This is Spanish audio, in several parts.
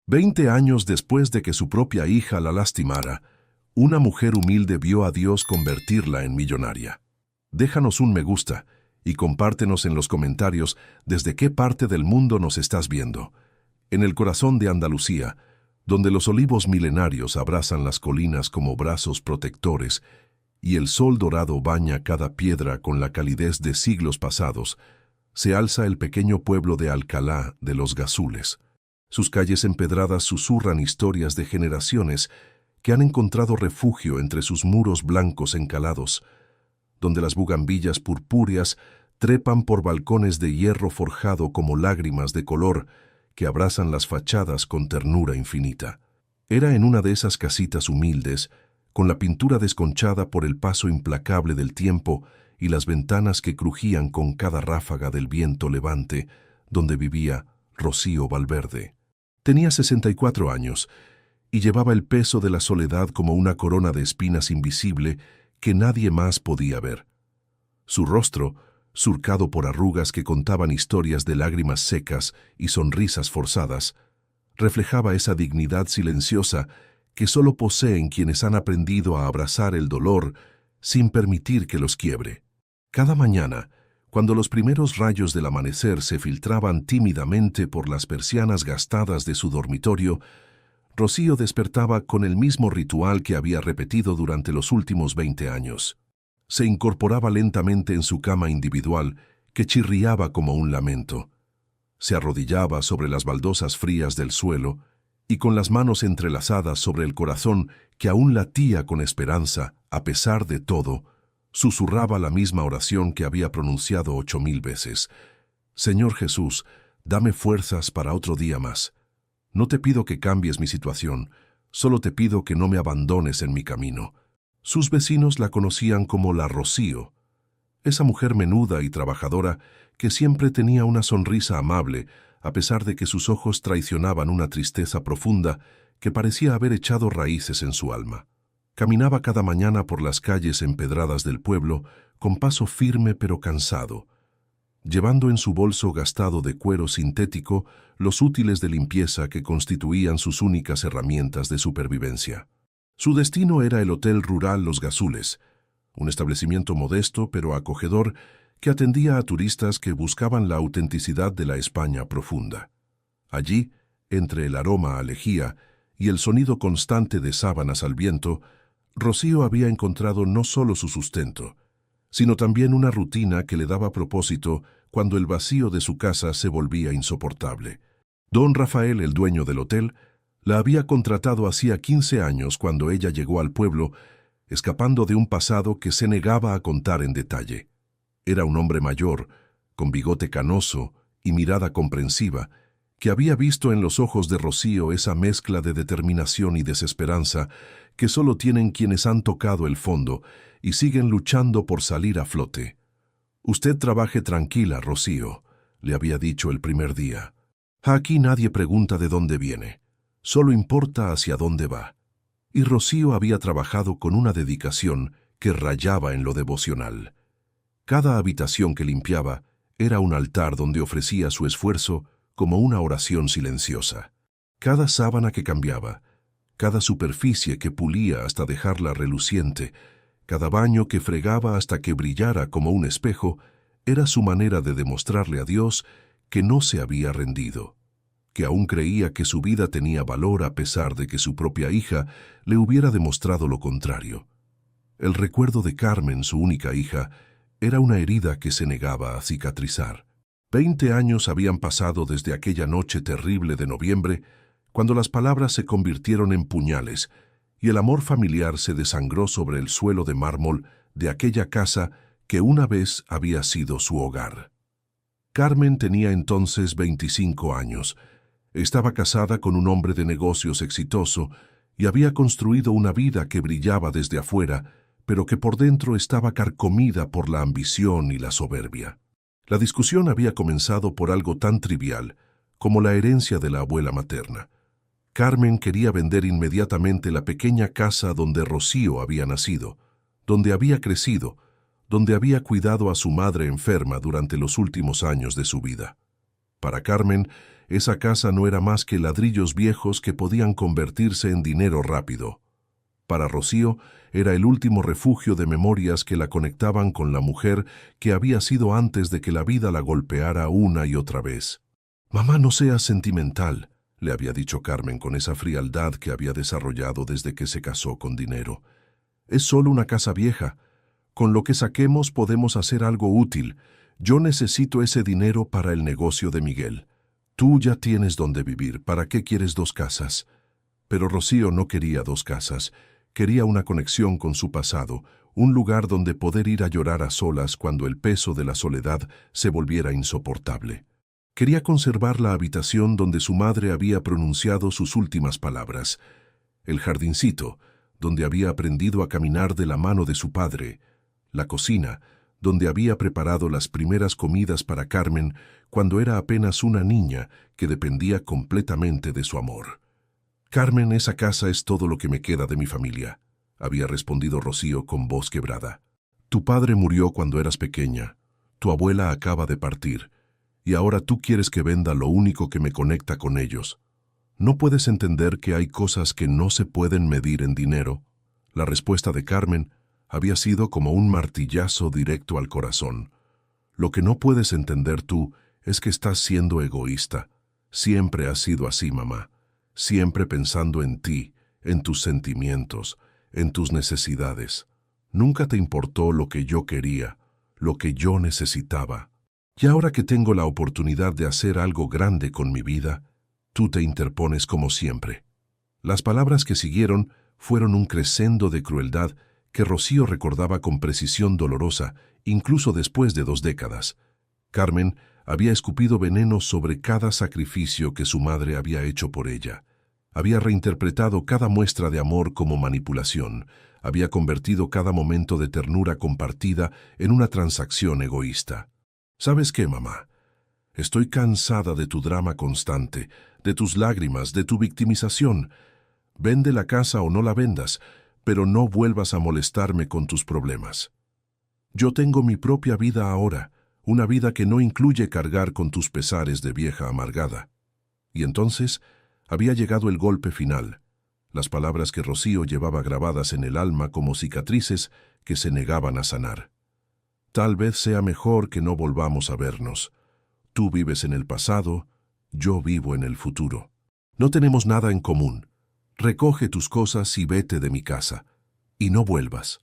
20 años después de que su propia hija la lastimara, una mujer humilde vio a Dios convertirla en millonaria. Déjanos un me gusta y compártenos en los comentarios desde qué parte del mundo nos estás viendo. En el corazón de Andalucía, donde los olivos milenarios abrazan las colinas como brazos protectores y el sol dorado baña cada piedra con la calidez de siglos pasados, se alza el pequeño pueblo de Alcalá de los Gazules. Sus calles empedradas susurran historias de generaciones que han encontrado refugio entre sus muros blancos encalados, donde las bugambillas purpúreas trepan por balcones de hierro forjado como lágrimas de color que abrazan las fachadas con ternura infinita. Era en una de esas casitas humildes, con la pintura desconchada por el paso implacable del tiempo y las ventanas que crujían con cada ráfaga del viento levante, donde vivía Rocío Valverde. Tenía 64 años y llevaba el peso de la soledad como una corona de espinas invisible que nadie más podía ver. Su rostro, surcado por arrugas que contaban historias de lágrimas secas y sonrisas forzadas, reflejaba esa dignidad silenciosa que solo poseen quienes han aprendido a abrazar el dolor sin permitir que los quiebre. Cada mañana, cuando los primeros rayos del amanecer se filtraban tímidamente por las persianas gastadas de su dormitorio, Rocío despertaba con el mismo ritual que había repetido durante los últimos 20 años. Se incorporaba lentamente en su cama individual, que chirriaba como un lamento. Se arrodillaba sobre las baldosas frías del suelo y con las manos entrelazadas sobre el corazón que aún latía con esperanza, a pesar de todo, susurraba la misma oración que había pronunciado 8000 veces. Señor Jesús, dame fuerzas para otro día más. No te pido que cambies mi situación, solo te pido que no me abandones en mi camino. Sus vecinos la conocían como la Rocío, esa mujer menuda y trabajadora que siempre tenía una sonrisa amable, a pesar de que sus ojos traicionaban una tristeza profunda que parecía haber echado raíces en su alma. Caminaba cada mañana por las calles empedradas del pueblo, con paso firme pero cansado, llevando en su bolso gastado de cuero sintético los útiles de limpieza que constituían sus únicas herramientas de supervivencia. Su destino era el Hotel Rural Los Gazules, un establecimiento modesto pero acogedor que atendía a turistas que buscaban la autenticidad de la España profunda. Allí, entre el aroma a lejía y el sonido constante de sábanas al viento, Rocío había encontrado no solo su sustento, sino también una rutina que le daba propósito cuando el vacío de su casa se volvía insoportable. Don Rafael, el dueño del hotel, la había contratado hacía 15 años cuando ella llegó al pueblo, escapando de un pasado que se negaba a contar en detalle. Era un hombre mayor, con bigote canoso y mirada comprensiva, que había visto en los ojos de Rocío esa mezcla de determinación y desesperanza que solo tienen quienes han tocado el fondo y siguen luchando por salir a flote. «Usted trabaje tranquila, Rocío», le había dicho el primer día. «Aquí nadie pregunta de dónde viene, solo importa hacia dónde va». Y Rocío había trabajado con una dedicación que rayaba en lo devocional. Cada habitación que limpiaba era un altar donde ofrecía su esfuerzo como una oración silenciosa. Cada sábana que cambiaba, cada superficie que pulía hasta dejarla reluciente, cada baño que fregaba hasta que brillara como un espejo, era su manera de demostrarle a Dios que no se había rendido, que aún creía que su vida tenía valor a pesar de que su propia hija le hubiera demostrado lo contrario. El recuerdo de Carmen, su única hija, era una herida que se negaba a cicatrizar. 20 años habían pasado desde aquella noche terrible de noviembre, cuando las palabras se convirtieron en puñales y el amor familiar se desangró sobre el suelo de mármol de aquella casa que una vez había sido su hogar. Carmen tenía entonces 25 años. Estaba casada con un hombre de negocios exitoso y había construido una vida que brillaba desde afuera, pero que por dentro estaba carcomida por la ambición y la soberbia. La discusión había comenzado por algo tan trivial como la herencia de la abuela materna. Carmen quería vender inmediatamente la pequeña casa donde Rocío había nacido, donde había crecido, donde había cuidado a su madre enferma durante los últimos años de su vida. Para Carmen, esa casa no era más que ladrillos viejos que podían convertirse en dinero rápido. Para Rocío, era el último refugio de memorias que la conectaban con la mujer que había sido antes de que la vida la golpeara una y otra vez. «Mamá, no seas sentimental», le había dicho Carmen con esa frialdad que había desarrollado desde que se casó con dinero. «Es solo una casa vieja. Con lo que saquemos podemos hacer algo útil. Yo necesito ese dinero para el negocio de Miguel. Tú ya tienes donde vivir. ¿Para qué quieres 2 casas?» Pero Rocío no quería 2 casas. Quería una conexión con su pasado, un lugar donde poder ir a llorar a solas cuando el peso de la soledad se volviera insoportable. Quería conservar la habitación donde su madre había pronunciado sus últimas palabras, el jardincito, donde había aprendido a caminar de la mano de su padre, la cocina, donde había preparado las primeras comidas para Carmen cuando era apenas una niña que dependía completamente de su amor. «Carmen, esa casa es todo lo que me queda de mi familia», había respondido Rocío con voz quebrada. «Tu padre murió cuando eras pequeña, tu abuela acaba de partir, y ahora tú quieres que venda lo único que me conecta con ellos. ¿No puedes entender que hay cosas que no se pueden medir en dinero?» La respuesta de Carmen había sido como un martillazo directo al corazón. «Lo que no puedes entender tú es que estás siendo egoísta. Siempre has sido así, mamá. Siempre pensando en ti, en tus sentimientos, en tus necesidades. Nunca te importó lo que yo quería, lo que yo necesitaba. Y ahora que tengo la oportunidad de hacer algo grande con mi vida, tú te interpones como siempre». Las palabras que siguieron fueron un crescendo de crueldad que Rocío recordaba con precisión dolorosa, incluso después de 2 décadas. Carmen había escupido veneno sobre cada sacrificio que su madre había hecho por ella. Había reinterpretado cada muestra de amor como manipulación. Había convertido cada momento de ternura compartida en una transacción egoísta. «¿Sabes qué, mamá? Estoy cansada de tu drama constante, de tus lágrimas, de tu victimización. Vende la casa o no la vendas, pero no vuelvas a molestarme con tus problemas. Yo tengo mi propia vida ahora, una vida que no incluye cargar con tus pesares de vieja amargada». Y entonces había llegado el golpe final, las palabras que Rocío llevaba grabadas en el alma como cicatrices que se negaban a sanar. «Tal vez sea mejor que no volvamos a vernos. Tú vives en el pasado, yo vivo en el futuro. No tenemos nada en común. Recoge tus cosas y vete de mi casa. Y no vuelvas».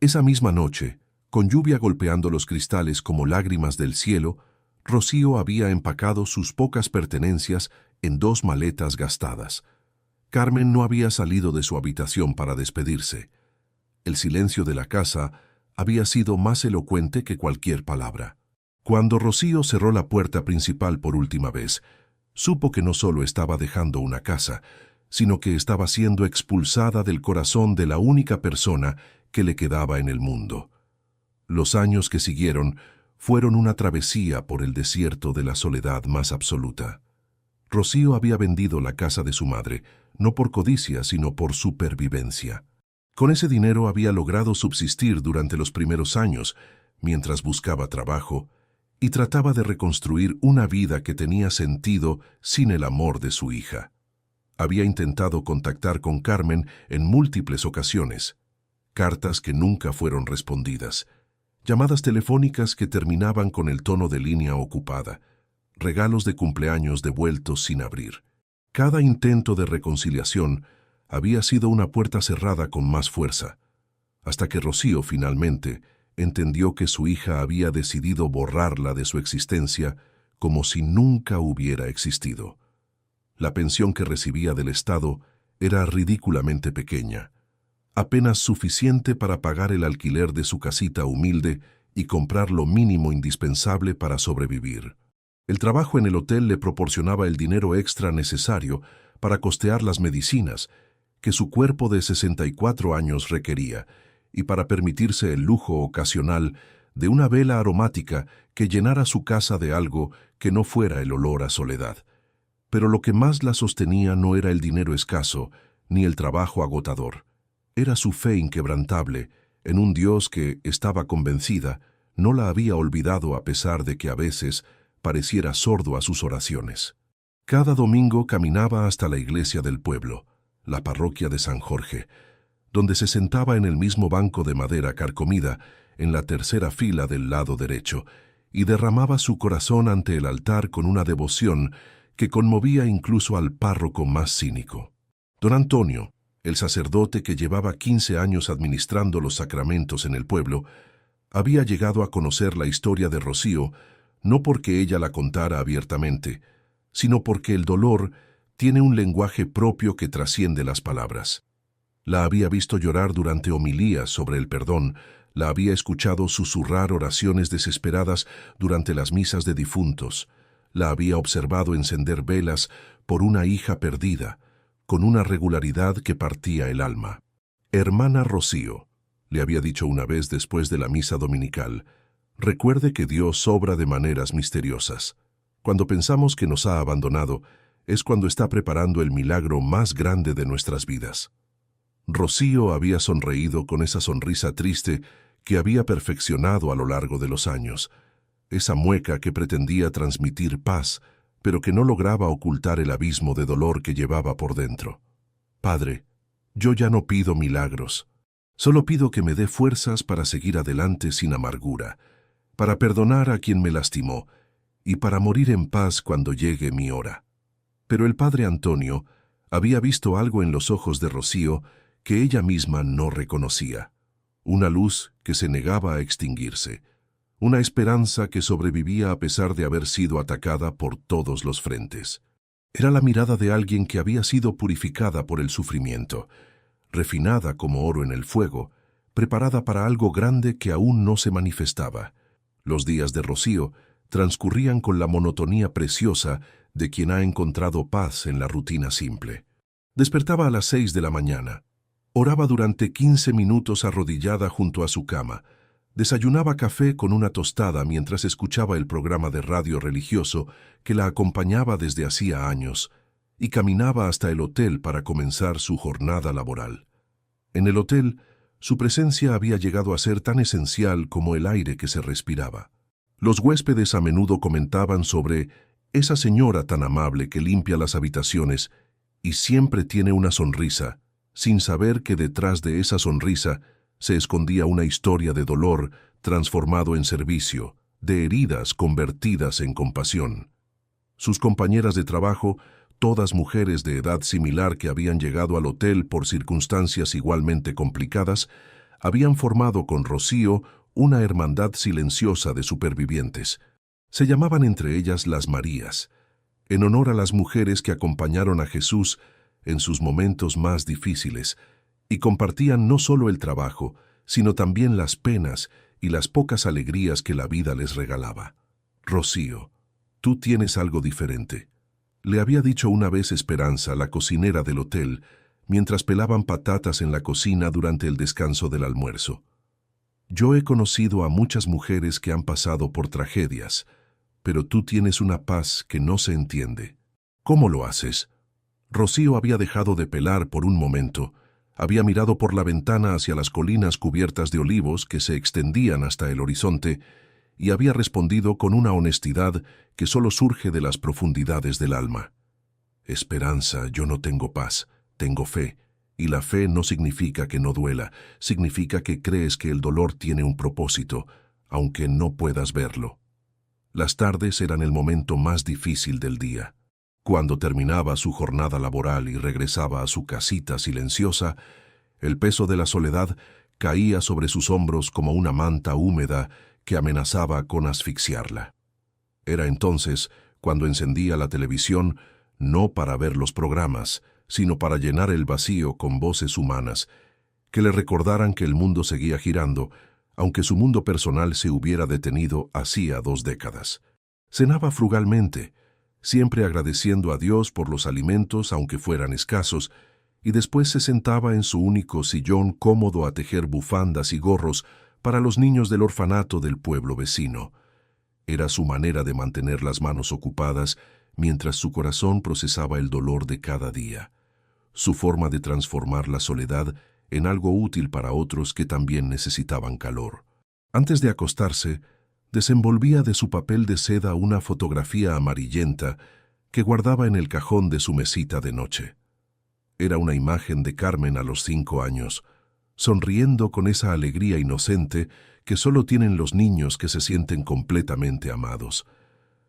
Esa misma noche, con lluvia golpeando los cristales como lágrimas del cielo, Rocío había empacado sus pocas pertenencias en 2 maletas gastadas. Carmen no había salido de su habitación para despedirse. El silencio de la casa había sido más elocuente que cualquier palabra. Cuando Rocío cerró la puerta principal por última vez, supo que no solo estaba dejando una casa, sino que estaba siendo expulsada del corazón de la única persona que le quedaba en el mundo. Los años que siguieron fueron una travesía por el desierto de la soledad más absoluta. Rocío había vendido la casa de su madre, no por codicia, sino por supervivencia. Con ese dinero había logrado subsistir durante los primeros años, mientras buscaba trabajo, y trataba de reconstruir una vida que tenía sentido sin el amor de su hija. Había intentado contactar con Carmen en múltiples ocasiones, cartas que nunca fueron respondidas, llamadas telefónicas que terminaban con el tono de línea ocupada, regalos de cumpleaños devueltos sin abrir. Cada intento de reconciliación había sido una puerta cerrada con más fuerza, hasta que Rocío finalmente entendió que su hija había decidido borrarla de su existencia como si nunca hubiera existido. La pensión que recibía del Estado era ridículamente pequeña, apenas suficiente para pagar el alquiler de su casita humilde y comprar lo mínimo indispensable para sobrevivir. El trabajo en el hotel le proporcionaba el dinero extra necesario para costear las medicinas que su cuerpo de 64 años requería y para permitirse el lujo ocasional de una vela aromática que llenara su casa de algo que no fuera el olor a soledad. Pero lo que más la sostenía no era el dinero escaso ni el trabajo agotador. Era su fe inquebrantable en un Dios que, estaba convencida, no la había olvidado a pesar de que a veces pareciera sordo a sus oraciones. Cada domingo caminaba hasta la iglesia del pueblo, la parroquia de San Jorge, donde se sentaba en el mismo banco de madera carcomida, en la tercera fila del lado derecho, y derramaba su corazón ante el altar con una devoción que conmovía incluso al párroco más cínico. Don Antonio, el sacerdote que llevaba 15 años administrando los sacramentos en el pueblo, había llegado a conocer la historia de Rocío no porque ella la contara abiertamente, sino porque el dolor tiene un lenguaje propio que trasciende las palabras. La había visto llorar durante homilías sobre el perdón, la había escuchado susurrar oraciones desesperadas durante las misas de difuntos, la había observado encender velas por una hija perdida, con una regularidad que partía el alma. «Hermana Rocío», le había dicho una vez después de la misa dominical, «recuerde que Dios obra de maneras misteriosas. Cuando pensamos que nos ha abandonado, es cuando está preparando el milagro más grande de nuestras vidas». Rocío había sonreído con esa sonrisa triste que había perfeccionado a lo largo de los años, esa mueca que pretendía transmitir paz, pero que no lograba ocultar el abismo de dolor que llevaba por dentro. «Padre, yo ya no pido milagros, solo pido que me dé fuerzas para seguir adelante sin amargura, para perdonar a quien me lastimó y para morir en paz cuando llegue mi hora». Pero el padre Antonio había visto algo en los ojos de Rocío que ella misma no reconocía, una luz que se negaba a extinguirse, una esperanza que sobrevivía a pesar de haber sido atacada por todos los frentes. Era la mirada de alguien que había sido purificada por el sufrimiento, refinada como oro en el fuego, preparada para algo grande que aún no se manifestaba. Los días de Rocío transcurrían con la monotonía preciosa de quien ha encontrado paz en la rutina simple. Despertaba a las 6 de la mañana. Oraba durante 15 minutos arrodillada junto a su cama. Desayunaba café con una tostada mientras escuchaba el programa de radio religioso que la acompañaba desde hacía años, y caminaba hasta el hotel para comenzar su jornada laboral. En el hotel, su presencia había llegado a ser tan esencial como el aire que se respiraba. Los huéspedes a menudo comentaban sobre esa señora tan amable que limpia las habitaciones y siempre tiene una sonrisa, sin saber que detrás de esa sonrisa se escondía una historia de dolor transformado en servicio, de heridas convertidas en compasión. Sus compañeras de trabajo, todas mujeres de edad similar que habían llegado al hotel por circunstancias igualmente complicadas, habían formado con Rocío una hermandad silenciosa de supervivientes. Se llamaban entre ellas las Marías, en honor a las mujeres que acompañaron a Jesús en sus momentos más difíciles, y compartían no solo el trabajo, sino también las penas y las pocas alegrías que la vida les regalaba. «Rocío, tú tienes algo diferente», le había dicho una vez Esperanza, la cocinera del hotel, mientras pelaban patatas en la cocina durante el descanso del almuerzo. «Yo he conocido a muchas mujeres que han pasado por tragedias, pero tú tienes una paz que no se entiende. ¿Cómo lo haces?» Rocío había dejado de pelar por un momento. Había mirado por la ventana hacia las colinas cubiertas de olivos que se extendían hasta el horizonte y había respondido con una honestidad que solo surge de las profundidades del alma. «Esperanza, yo no tengo paz, tengo fe, y la fe no significa que no duela, significa que crees que el dolor tiene un propósito, aunque no puedas verlo». Las tardes eran el momento más difícil del día. Cuando terminaba su jornada laboral y regresaba a su casita silenciosa, el peso de la soledad caía sobre sus hombros como una manta húmeda que amenazaba con asfixiarla. Era entonces cuando encendía la televisión, no para ver los programas, sino para llenar el vacío con voces humanas, que le recordaran que el mundo seguía girando, aunque su mundo personal se hubiera detenido hacía 2 décadas. Cenaba frugalmente, siempre agradeciendo a Dios por los alimentos aunque fueran escasos, y después se sentaba en su único sillón cómodo a tejer bufandas y gorros para los niños del orfanato del pueblo vecino. Era su manera de mantener las manos ocupadas mientras su corazón procesaba el dolor de cada día, su forma de transformar la soledad en algo útil para otros que también necesitaban calor. Antes de acostarse, desenvolvía de su papel de seda una fotografía amarillenta que guardaba en el cajón de su mesita de noche. Era una imagen de Carmen a los 5 años, sonriendo con esa alegría inocente que solo tienen los niños que se sienten completamente amados.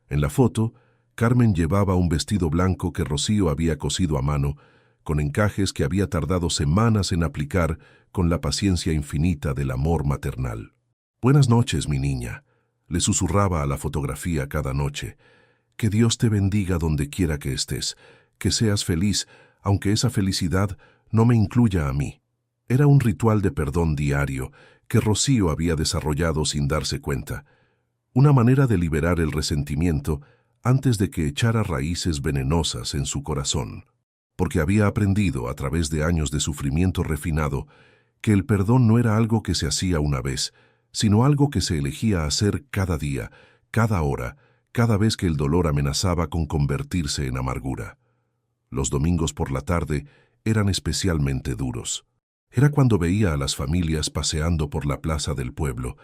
En la foto, Carmen llevaba un vestido blanco que Rocío había cosido a mano, con encajes que había tardado semanas en aplicar con la paciencia infinita del amor maternal. «Buenas noches, mi niña», le susurraba a la fotografía cada noche. «Que Dios te bendiga donde quiera que estés, que seas feliz, aunque esa felicidad no me incluya a mí». Era un ritual de perdón diario que Rocío había desarrollado sin darse cuenta, una manera de liberar el resentimiento antes de que echara raíces venenosas en su corazón, porque había aprendido, a través de años de sufrimiento refinado, que el perdón no era algo que se hacía una vez, sino algo que se elegía hacer cada día, cada hora, cada vez que el dolor amenazaba con convertirse en amargura. Los domingos por la tarde eran especialmente duros. Era cuando veía a las familias paseando por la plaza del pueblo,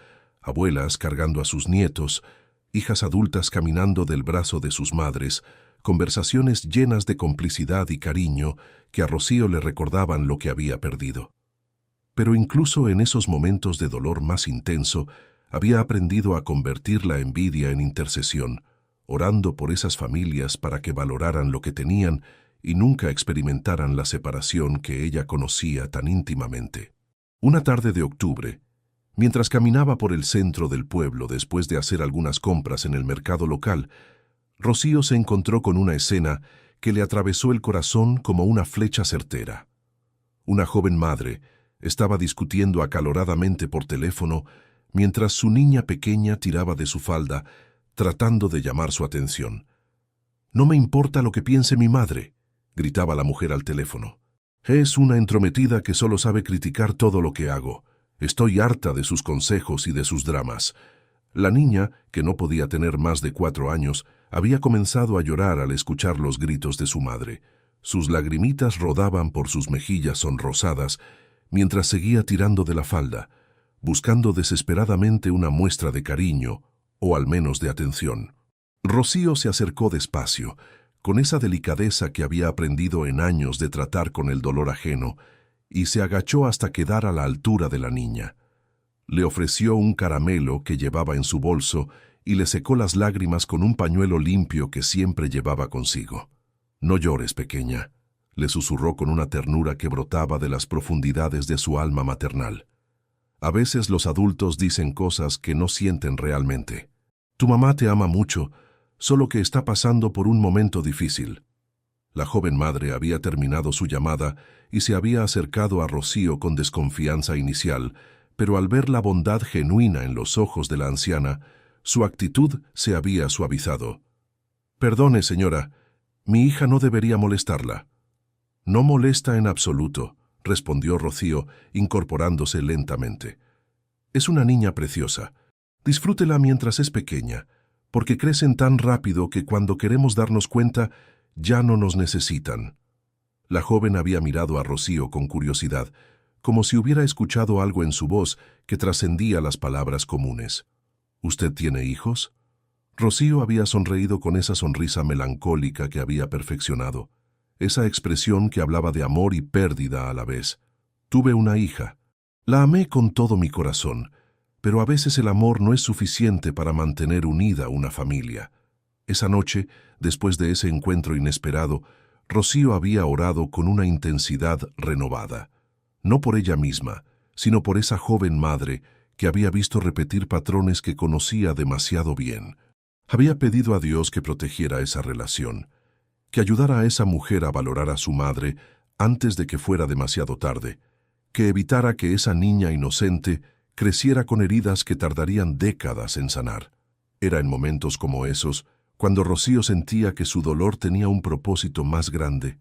abuelas cargando a sus nietos, hijas adultas caminando del brazo de sus madres, conversaciones llenas de complicidad y cariño que a Rocío le recordaban lo que había perdido. Pero incluso en esos momentos de dolor más intenso, había aprendido a convertir la envidia en intercesión, orando por esas familias para que valoraran lo que tenían y nunca experimentaran la separación que ella conocía tan íntimamente. Una tarde de octubre, mientras caminaba por el centro del pueblo después de hacer algunas compras en el mercado local, Rocío se encontró con una escena que le atravesó el corazón como una flecha certera. Una joven madre estaba discutiendo acaloradamente por teléfono mientras su niña pequeña tiraba de su falda, tratando de llamar su atención. «No me importa lo que piense mi madre», gritaba la mujer al teléfono. «Es una entrometida que solo sabe criticar todo lo que hago. Estoy harta de sus consejos y de sus dramas». La niña, que no podía tener más de 4 años, había comenzado a llorar al escuchar los gritos de su madre. Sus lagrimitas rodaban por sus mejillas sonrosadas mientras seguía tirando de la falda, buscando desesperadamente una muestra de cariño, o al menos de atención. Rocío se acercó despacio, con esa delicadeza que había aprendido en años de tratar con el dolor ajeno, y se agachó hasta quedar a la altura de la niña. Le ofreció un caramelo que llevaba en su bolso y le secó las lágrimas con un pañuelo limpio que siempre llevaba consigo. «No llores, pequeña», le susurró con una ternura que brotaba de las profundidades de su alma maternal. «A veces los adultos dicen cosas que no sienten realmente. Tu mamá te ama mucho, solo que está pasando por un momento difícil». La joven madre había terminado su llamada y se había acercado a Rocío con desconfianza inicial, pero al ver la bondad genuina en los ojos de la anciana, su actitud se había suavizado. «Perdone, señora, mi hija no debería molestarla». «No molesta en absoluto», respondió Rocío, incorporándose lentamente. «Es una niña preciosa. Disfrútela mientras es pequeña, porque crecen tan rápido que cuando queremos darnos cuenta, ya no nos necesitan». La joven había mirado a Rocío con curiosidad, como si hubiera escuchado algo en su voz que trascendía las palabras comunes. «¿Usted tiene hijos?». Rocío había sonreído con esa sonrisa melancólica que había perfeccionado, esa expresión que hablaba de amor y pérdida a la vez. «Tuve una hija. La amé con todo mi corazón, pero a veces el amor no es suficiente para mantener unida una familia». Esa noche, después de ese encuentro inesperado, Rocío había orado con una intensidad renovada. No por ella misma, sino por esa joven madre que había visto repetir patrones que conocía demasiado bien. Había pedido a Dios que protegiera esa relación, que ayudara a esa mujer a valorar a su madre antes de que fuera demasiado tarde, que evitara que esa niña inocente creciera con heridas que tardarían décadas en sanar. Era en momentos como esos cuando Rocío sentía que su dolor tenía un propósito más grande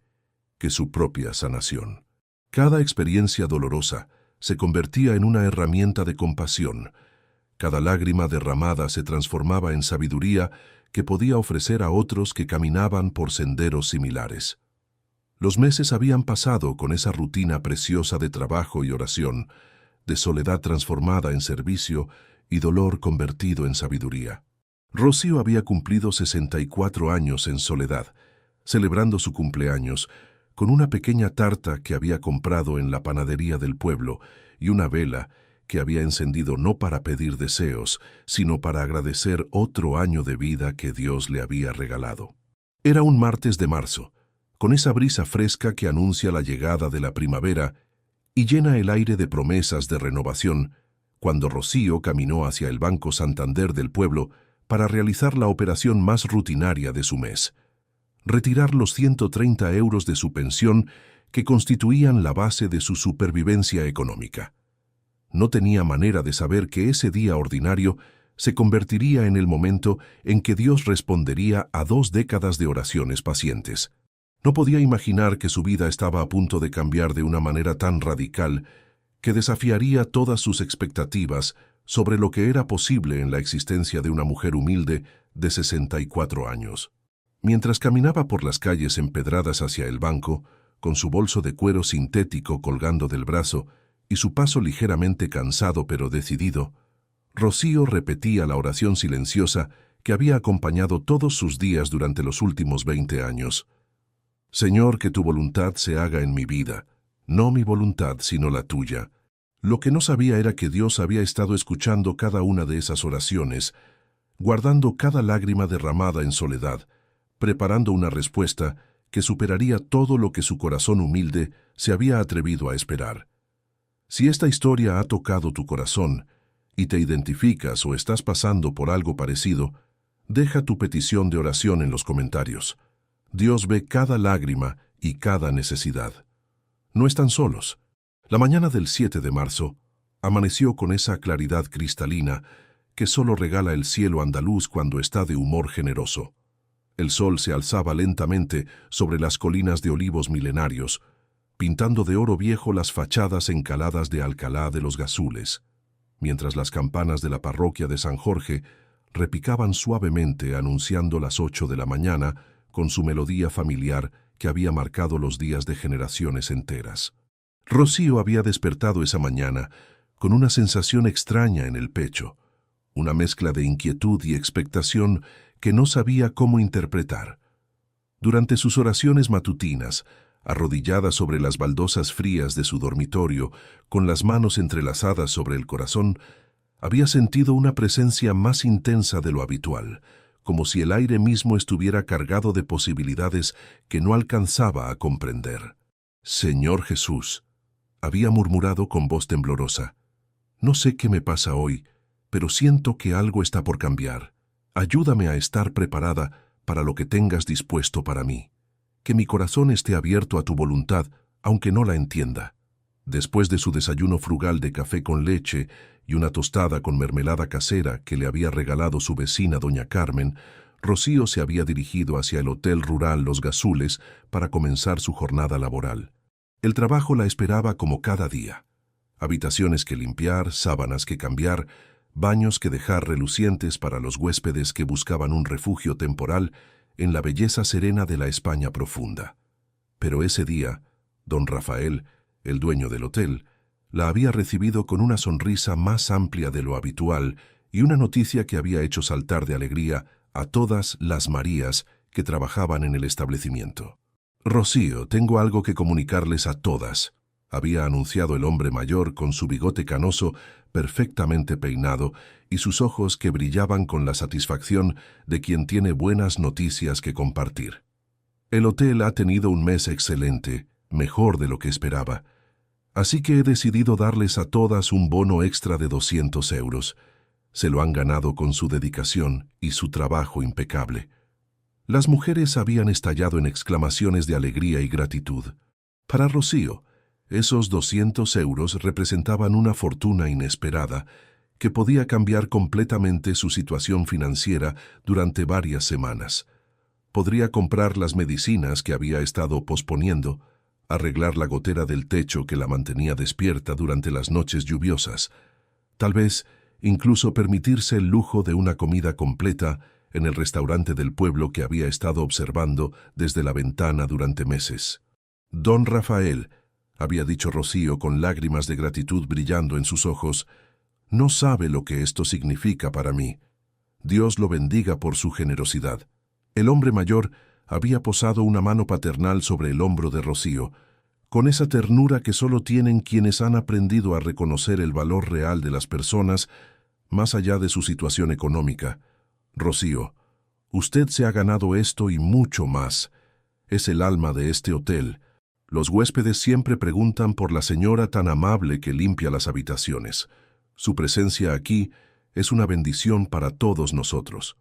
que su propia sanación. Cada experiencia dolorosa se convertía en una herramienta de compasión. Cada lágrima derramada se transformaba en sabiduría que podía ofrecer a otros que caminaban por senderos similares. Los meses habían pasado con esa rutina preciosa de trabajo y oración, de soledad transformada en servicio y dolor convertido en sabiduría. Rocío había cumplido 64 años en soledad, celebrando su cumpleaños, con una pequeña tarta que había comprado en la panadería del pueblo y una vela que había encendido no para pedir deseos, sino para agradecer otro año de vida que Dios le había regalado. Era un martes de marzo, con esa brisa fresca que anuncia la llegada de la primavera y llena el aire de promesas de renovación, cuando Rocío caminó hacia el Banco Santander del pueblo para realizar la operación más rutinaria de su mes: retirar los 130 euros de su pensión que constituían la base de su supervivencia económica. No tenía manera de saber que ese día ordinario se convertiría en el momento en que Dios respondería a 2 décadas de oraciones pacientes. No podía imaginar que su vida estaba a punto de cambiar de una manera tan radical que desafiaría todas sus expectativas sobre lo que era posible en la existencia de una mujer humilde de 64 años. Mientras caminaba por las calles empedradas hacia el banco, con su bolso de cuero sintético colgando del brazo y su paso ligeramente cansado pero decidido, Rocío repetía la oración silenciosa que había acompañado todos sus días durante los últimos 20 años. Señor, que tu voluntad se haga en mi vida, no mi voluntad sino la tuya. Lo que no sabía era que Dios había estado escuchando cada una de esas oraciones, guardando cada lágrima derramada en soledad, preparando una respuesta que superaría todo lo que su corazón humilde se había atrevido a esperar. Si esta historia ha tocado tu corazón y te identificas o estás pasando por algo parecido, deja tu petición de oración en los comentarios. Dios ve cada lágrima y cada necesidad. No están solos. La mañana del 7 de marzo amaneció con esa claridad cristalina que solo regala el cielo andaluz cuando está de humor generoso. El sol se alzaba lentamente sobre las colinas de olivos milenarios, pintando de oro viejo las fachadas encaladas de Alcalá de los Gazules, mientras las campanas de la parroquia de San Jorge repicaban suavemente anunciando las 8 de la mañana con su melodía familiar que había marcado los días de generaciones enteras. Rocío había despertado esa mañana con una sensación extraña en el pecho, una mezcla de inquietud y expectación que no sabía cómo interpretar. Durante sus oraciones matutinas, arrodillada sobre las baldosas frías de su dormitorio, con las manos entrelazadas sobre el corazón, había sentido una presencia más intensa de lo habitual, como si el aire mismo estuviera cargado de posibilidades que no alcanzaba a comprender. «Señor Jesús», había murmurado con voz temblorosa, «no sé qué me pasa hoy, pero siento que algo está por cambiar. Ayúdame a estar preparada para lo que tengas dispuesto para mí. Que mi corazón esté abierto a tu voluntad, aunque no la entienda». Después de su desayuno frugal de café con leche y una tostada con mermelada casera que le había regalado su vecina doña Carmen, Rocío se había dirigido hacia el Hotel Rural Los Gazules para comenzar su jornada laboral. El trabajo la esperaba como cada día. Habitaciones que limpiar, sábanas que cambiar, baños que dejar relucientes para los huéspedes que buscaban un refugio temporal en la belleza serena de la España profunda. Pero ese día, don Rafael, el dueño del hotel, la había recibido con una sonrisa más amplia de lo habitual y una noticia que había hecho saltar de alegría a todas las Marías que trabajaban en el establecimiento. «Rocío, tengo algo que comunicarles a todas», había anunciado el hombre mayor con su bigote canoso perfectamente peinado y sus ojos que brillaban con la satisfacción de quien tiene buenas noticias que compartir. «El hotel ha tenido un mes excelente, mejor de lo que esperaba. Así que he decidido darles a todas un bono extra de 200 euros. Se lo han ganado con su dedicación y su trabajo impecable». Las mujeres habían estallado en exclamaciones de alegría y gratitud. Para Rocío, esos 200 euros representaban una fortuna inesperada que podía cambiar completamente su situación financiera durante varias semanas. Podría comprar las medicinas que había estado posponiendo, arreglar la gotera del techo que la mantenía despierta durante las noches lluviosas, tal vez incluso permitirse el lujo de una comida completa en el restaurante del pueblo que había estado observando desde la ventana durante meses. «Don Rafael», había dicho Rocío con lágrimas de gratitud brillando en sus ojos, «no sabe lo que esto significa para mí. Dios lo bendiga por su generosidad». El hombre mayor había posado una mano paternal sobre el hombro de Rocío, con esa ternura que solo tienen quienes han aprendido a reconocer el valor real de las personas más allá de su situación económica. Rocío, usted se ha ganado esto y mucho más. Es el alma de este hotel. Los huéspedes siempre preguntan por la señora tan amable que limpia las habitaciones. Su presencia aquí es una bendición para todos nosotros.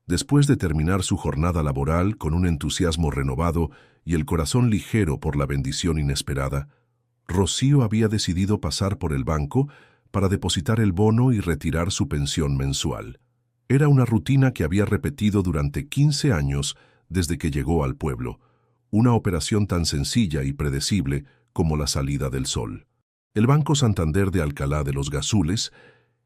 Después de terminar su jornada laboral con un entusiasmo renovado y el corazón ligero por la bendición inesperada, Rocío había decidido pasar por el banco para depositar el bono y retirar su pensión mensual. Era una rutina que había repetido durante 15 años desde que llegó al pueblo, una operación tan sencilla y predecible como la salida del sol. El Banco Santander de Alcalá de los Gazules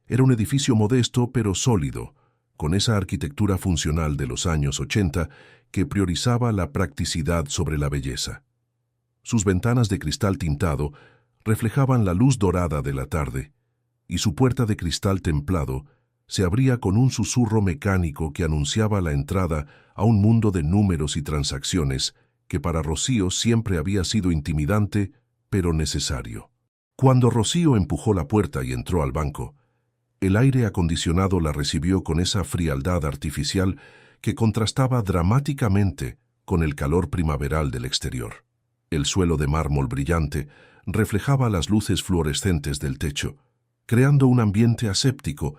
era un edificio modesto pero sólido, con esa arquitectura funcional de los años 80 que priorizaba la practicidad sobre la belleza. Sus ventanas de cristal tintado reflejaban la luz dorada de la tarde, y su puerta de cristal templado se abría con un susurro mecánico que anunciaba la entrada a un mundo de números y transacciones que para Rocío siempre había sido intimidante, pero necesario. Cuando Rocío empujó la puerta y entró al banco, el aire acondicionado la recibió con esa frialdad artificial que contrastaba dramáticamente con el calor primaveral del exterior. El suelo de mármol brillante reflejaba las luces fluorescentes del techo, creando un ambiente aséptico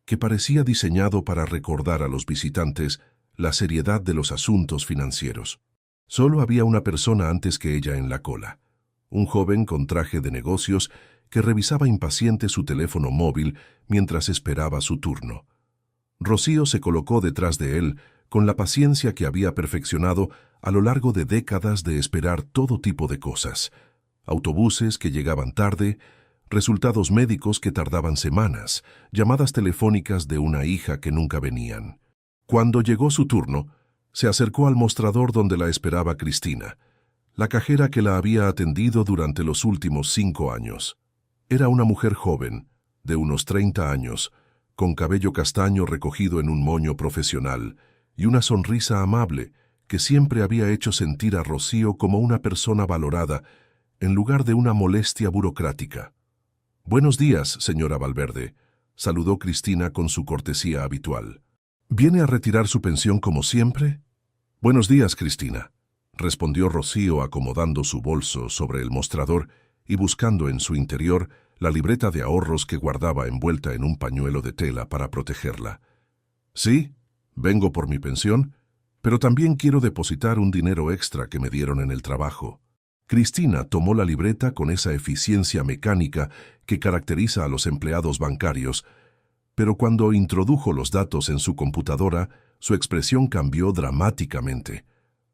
que parecía diseñado para recordar a los visitantes la seriedad de los asuntos financieros. Solo había una persona antes que ella en la cola, un joven con traje de negocios que revisaba impaciente su teléfono móvil mientras esperaba su turno. Rocío se colocó detrás de él con la paciencia que había perfeccionado a lo largo de décadas de esperar todo tipo de cosas: autobuses que llegaban tarde, resultados médicos que tardaban semanas, llamadas telefónicas de una hija que nunca venían. Cuando llegó su turno, se acercó al mostrador donde la esperaba Cristina, la cajera que la había atendido durante los últimos 5 años. Era una mujer joven, de unos 30 años, con cabello castaño recogido en un moño profesional y una sonrisa amable que siempre había hecho sentir a Rocío como una persona valorada en lugar de una molestia burocrática. «Buenos días, señora Valverde», saludó Cristina con su cortesía habitual. «¿Viene a retirar su pensión como siempre?» «Buenos días, Cristina», respondió Rocío acomodando su bolso sobre el mostrador y buscando en su interior la libreta de ahorros que guardaba envuelta en un pañuelo de tela para protegerla. «Sí, vengo por mi pensión, pero también quiero depositar un dinero extra que me dieron en el trabajo». Cristina tomó la libreta con esa eficiencia mecánica que caracteriza a los empleados bancarios, pero cuando introdujo los datos en su computadora, su expresión cambió dramáticamente.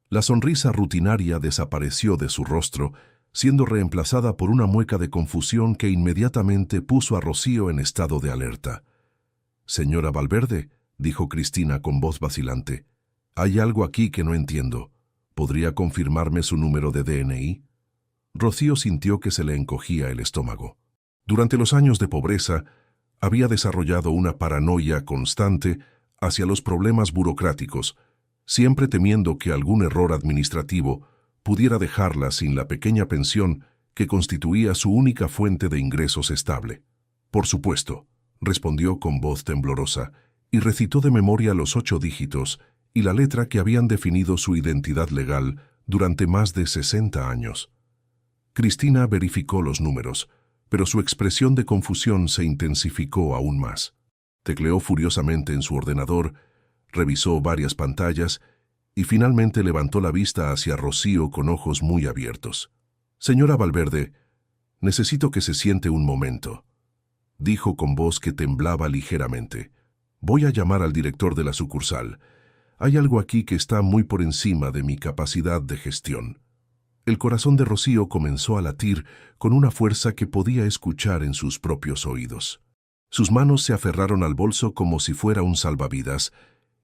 La sonrisa rutinaria desapareció de su rostro, siendo reemplazada por una mueca de confusión que inmediatamente puso a Rocío en estado de alerta. «Señora Valverde», dijo Cristina con voz vacilante, «hay algo aquí que no entiendo. ¿Podría confirmarme su número de DNI?» Rocío sintió que se le encogía el estómago. Durante los años de pobreza, había desarrollado una paranoia constante hacia los problemas burocráticos, siempre temiendo que algún error administrativo pudiera dejarla sin la pequeña pensión que constituía su única fuente de ingresos estable. «Por supuesto», respondió con voz temblorosa, y recitó de memoria los 8 dígitos y la letra que habían definido su identidad legal durante más de 60 años. Cristina verificó los números, pero su expresión de confusión se intensificó aún más. Tecleó furiosamente en su ordenador, revisó varias pantallas y finalmente levantó la vista hacia Rocío con ojos muy abiertos. «Señora Valverde, necesito que se siente un momento», dijo con voz que temblaba ligeramente. «Voy a llamar al director de la sucursal. Hay algo aquí que está muy por encima de mi capacidad de gestión». El corazón de Rocío comenzó a latir con una fuerza que podía escuchar en sus propios oídos. Sus manos se aferraron al bolso como si fuera un salvavidas,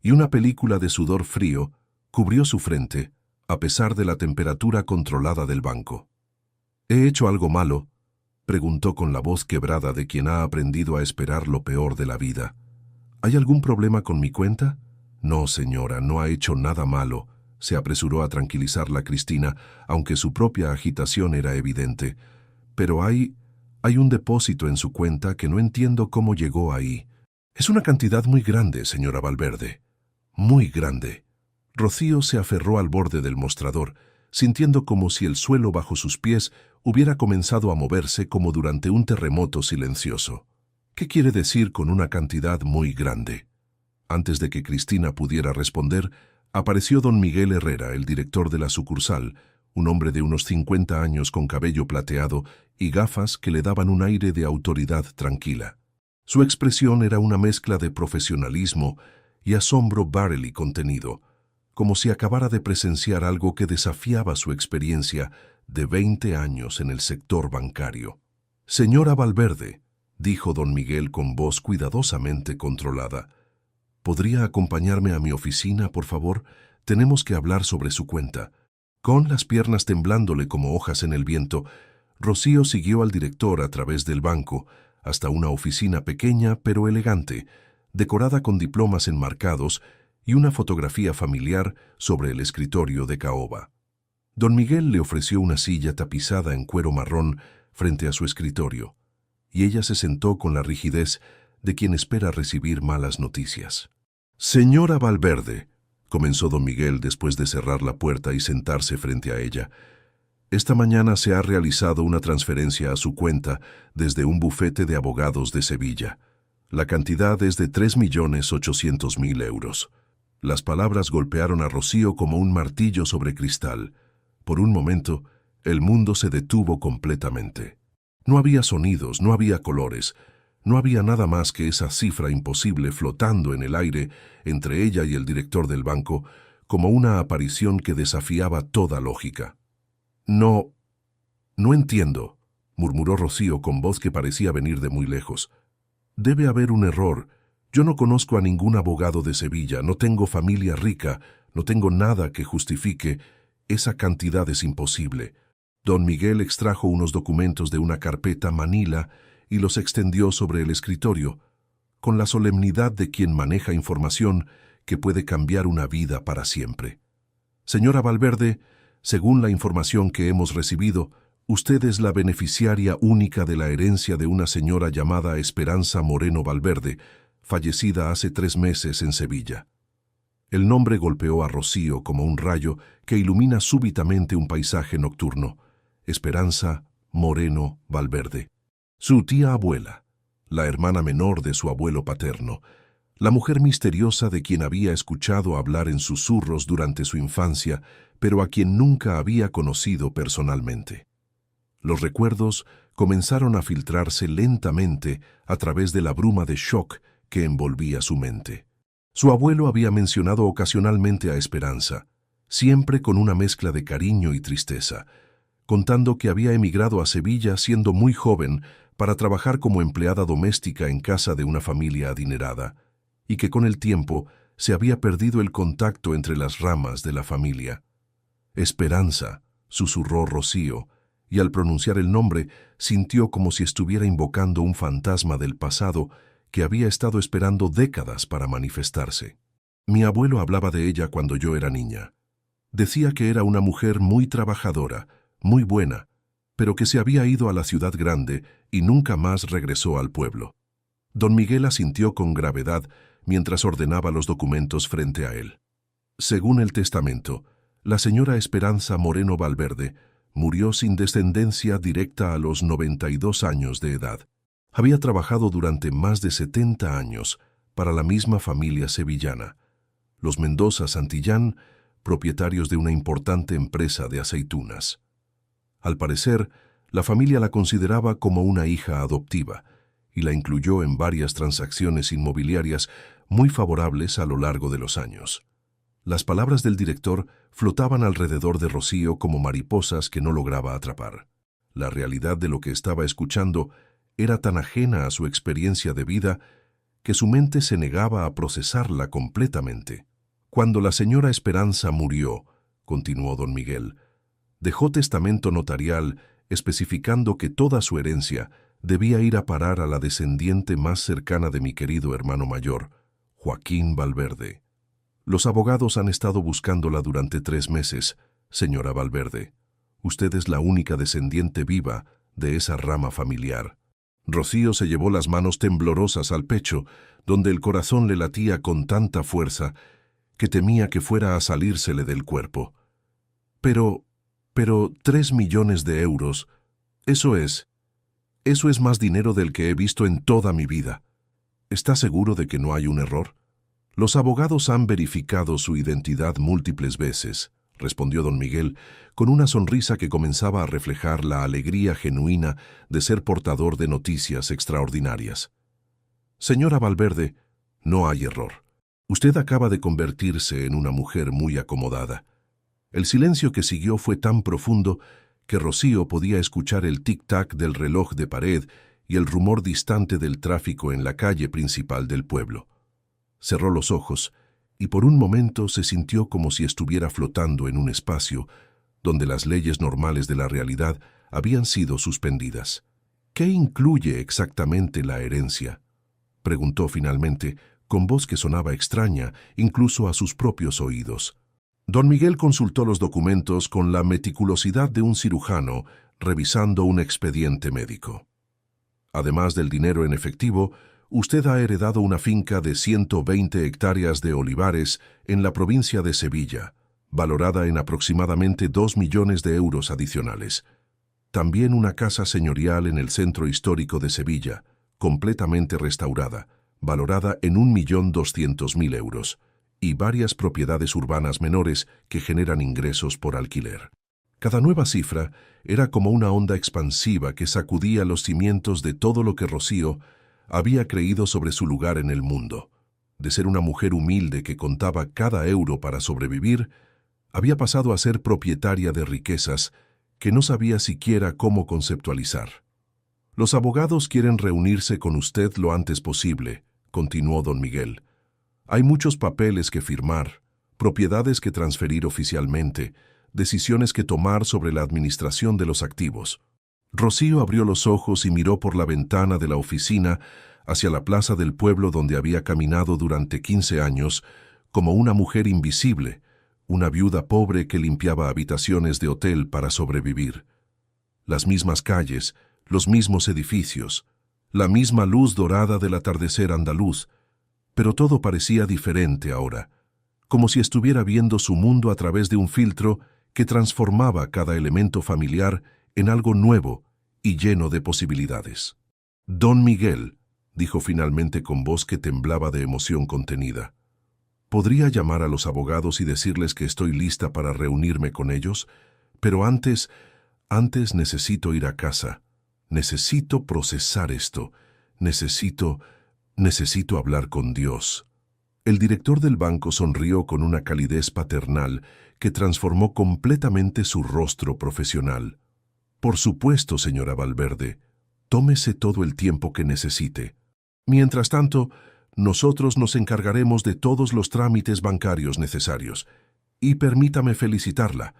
y una película de sudor frío cubrió su frente, a pesar de la temperatura controlada del banco. «¿He hecho algo malo?», preguntó con la voz quebrada de quien ha aprendido a esperar lo peor de la vida. «¿Hay algún problema con mi cuenta?» «No, señora, no ha hecho nada malo», se apresuró a tranquilizarla Cristina, aunque su propia agitación era evidente. Pero hay un depósito en su cuenta que no entiendo cómo llegó ahí. Es una cantidad muy grande, señora Valverde. Muy grande. Rocío se aferró al borde del mostrador, sintiendo como si el suelo bajo sus pies hubiera comenzado a moverse como durante un terremoto silencioso. ¿Qué quiere decir con una cantidad muy grande? Antes de que Cristina pudiera responder, apareció don Miguel Herrera, el director de la sucursal, un hombre de unos 50 años con cabello plateado y gafas que le daban un aire de autoridad tranquila. Su expresión era una mezcla de profesionalismo y asombro barely contenido, como si acabara de presenciar algo que desafiaba su experiencia de 20 años en el sector bancario. «Señora Valverde», dijo don Miguel con voz cuidadosamente controlada, «¿podría acompañarme a mi oficina, por favor? Tenemos que hablar sobre su cuenta». Con las piernas temblándole como hojas en el viento, Rocío siguió al director a través del banco, hasta una oficina pequeña pero elegante, decorada con diplomas enmarcados y una fotografía familiar sobre el escritorio de caoba. Don Miguel le ofreció una silla tapizada en cuero marrón frente a su escritorio, y ella se sentó con la rigidez de quien espera recibir malas noticias. «Señora Valverde», comenzó don Miguel después de cerrar la puerta y sentarse frente a ella, «esta mañana se ha realizado una transferencia a su cuenta desde un bufete de abogados de Sevilla. La cantidad es de 3.800.000 euros». Las palabras golpearon a Rocío como un martillo sobre cristal. Por un momento, el mundo se detuvo completamente. No había sonidos, no había colores, no había nada más que esa cifra imposible flotando en el aire entre ella y el director del banco, como una aparición que desafiaba toda lógica. «No entiendo», murmuró Rocío con voz que parecía venir de muy lejos. «Debe haber un error. Yo no conozco a ningún abogado de Sevilla, no tengo familia rica, no tengo nada que justifique. Esa cantidad es imposible». Don Miguel extrajo unos documentos de una carpeta manila y los extendió sobre el escritorio, con la solemnidad de quien maneja información que puede cambiar una vida para siempre. «Señora Valverde, según la información que hemos recibido, usted es la beneficiaria única de la herencia de una señora llamada Esperanza Moreno Valverde, fallecida hace 3 meses en Sevilla». El nombre golpeó a Rocío como un rayo que ilumina súbitamente un paisaje nocturno. Esperanza Moreno Valverde. Su tía abuela, la hermana menor de su abuelo paterno, la mujer misteriosa de quien había escuchado hablar en susurros durante su infancia, pero a quien nunca había conocido personalmente. Los recuerdos comenzaron a filtrarse lentamente a través de la bruma de shock que envolvía su mente. Su abuelo había mencionado ocasionalmente a Esperanza, siempre con una mezcla de cariño y tristeza, contando que había emigrado a Sevilla siendo muy joven para trabajar como empleada doméstica en casa de una familia adinerada, y que con el tiempo se había perdido el contacto entre las ramas de la familia. «Esperanza», susurró Rocío, y al pronunciar el nombre sintió como si estuviera invocando un fantasma del pasado que había estado esperando décadas para manifestarse. «Mi abuelo hablaba de ella cuando yo era niña. Decía que era una mujer muy trabajadora, muy buena, pero que se había ido a la ciudad grande y nunca más regresó al pueblo». Don Miguel asintió con gravedad mientras ordenaba los documentos frente a él. Según el testamento, la señora Esperanza Moreno Valverde murió sin descendencia directa a los 92 años de edad. Había trabajado durante más de 70 años para la misma familia sevillana, los Mendoza Santillán, propietarios de una importante empresa de aceitunas. Al parecer, la familia la consideraba como una hija adoptiva y la incluyó en varias transacciones inmobiliarias muy favorables a lo largo de los años. Las palabras del director flotaban alrededor de Rocío como mariposas que no lograba atrapar. La realidad de lo que estaba escuchando era tan ajena a su experiencia de vida que su mente se negaba a procesarla completamente. «Cuando la señora Esperanza murió», continuó don Miguel, «dejó testamento notarial especificando que toda su herencia debía ir a parar a la descendiente más cercana de mi querido hermano mayor, Joaquín Valverde». Los abogados han estado buscándola durante 3 meses, señora Valverde. Usted es la única descendiente viva de esa rama familiar. Rocío se llevó las manos temblorosas al pecho, donde el corazón le latía con tanta fuerza que temía que fuera a salírsele del cuerpo. Pero 3 millones de euros, eso es más dinero del que he visto en toda mi vida. ¿Está seguro de que no hay un error? Los abogados han verificado su identidad múltiples veces, respondió don Miguel, con una sonrisa que comenzaba a reflejar la alegría genuina de ser portador de noticias extraordinarias. Señora Valverde, no hay error. Usted acaba de convertirse en una mujer muy acomodada. El silencio que siguió fue tan profundo que Rocío podía escuchar el tic-tac del reloj de pared y el rumor distante del tráfico en la calle principal del pueblo. Cerró los ojos y por un momento se sintió como si estuviera flotando en un espacio donde las leyes normales de la realidad habían sido suspendidas. ¿Qué incluye exactamente la herencia?, preguntó finalmente, con voz que sonaba extraña, incluso a sus propios oídos. Don Miguel consultó los documentos con la meticulosidad de un cirujano revisando un expediente médico. Además del dinero en efectivo, usted ha heredado una finca de 120 hectáreas de olivares en la provincia de Sevilla, valorada en aproximadamente 2 millones de euros adicionales. También una casa señorial en el centro histórico de Sevilla, completamente restaurada, valorada en 1.200.000 euros, y varias propiedades urbanas menores que generan ingresos por alquiler. Cada nueva cifra era como una onda expansiva que sacudía los cimientos de todo lo que Rocío había creído sobre su lugar en el mundo. De ser una mujer humilde que contaba cada euro para sobrevivir, había pasado a ser propietaria de riquezas que no sabía siquiera cómo conceptualizar. Los abogados quieren reunirse con usted lo antes posible, continuó don Miguel. Hay muchos papeles que firmar, propiedades que transferir oficialmente, decisiones que tomar sobre la administración de los activos. Rocío abrió los ojos y miró por la ventana de la oficina hacia la plaza del pueblo donde había caminado durante 15 años como una mujer invisible, una viuda pobre que limpiaba habitaciones de hotel para sobrevivir. Las mismas calles, los mismos edificios, la misma luz dorada del atardecer andaluz, pero todo parecía diferente ahora, como si estuviera viendo su mundo a través de un filtro que transformaba cada elemento familiar en algo nuevo y lleno de posibilidades. Don Miguel, dijo finalmente con voz que temblaba de emoción contenida, ¿podría llamar a los abogados y decirles que estoy lista para reunirme con ellos? Pero antes necesito ir a casa. Necesito procesar esto. Necesito hablar con Dios. El director del banco sonrió con una calidez paternal que transformó completamente su rostro profesional. Por supuesto, señora Valverde, tómese todo el tiempo que necesite. Mientras tanto, nosotros nos encargaremos de todos los trámites bancarios necesarios. Y permítame felicitarla.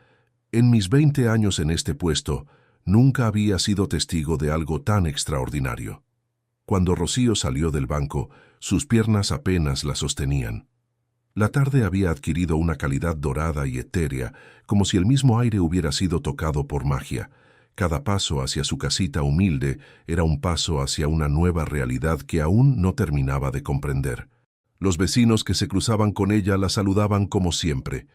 En mis 20 años en este puesto, nunca había sido testigo de algo tan extraordinario. Cuando Rocío salió del banco, sus piernas apenas la sostenían. La tarde había adquirido una calidad dorada y etérea, como si el mismo aire hubiera sido tocado por magia. Cada paso hacia su casita humilde era un paso hacia una nueva realidad que aún no terminaba de comprender. Los vecinos que se cruzaban con ella la saludaban como siempre.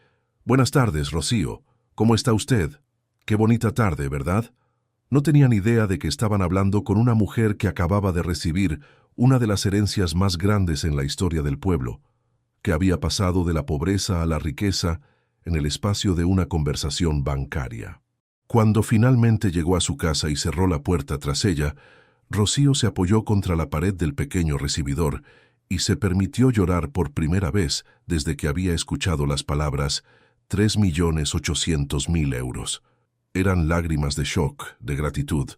«Buenas tardes, Rocío. ¿Cómo está usted? Qué bonita tarde, ¿verdad?». No tenían idea de que estaban hablando con una mujer que acababa de recibir una de las herencias más grandes en la historia del pueblo, que había pasado de la pobreza a la riqueza en el espacio de una conversación bancaria. Cuando finalmente llegó a su casa y cerró la puerta tras ella, Rocío se apoyó contra la pared del pequeño recibidor y se permitió llorar por primera vez desde que había escuchado las palabras 3.800.000 euros. Eran lágrimas de shock, de gratitud,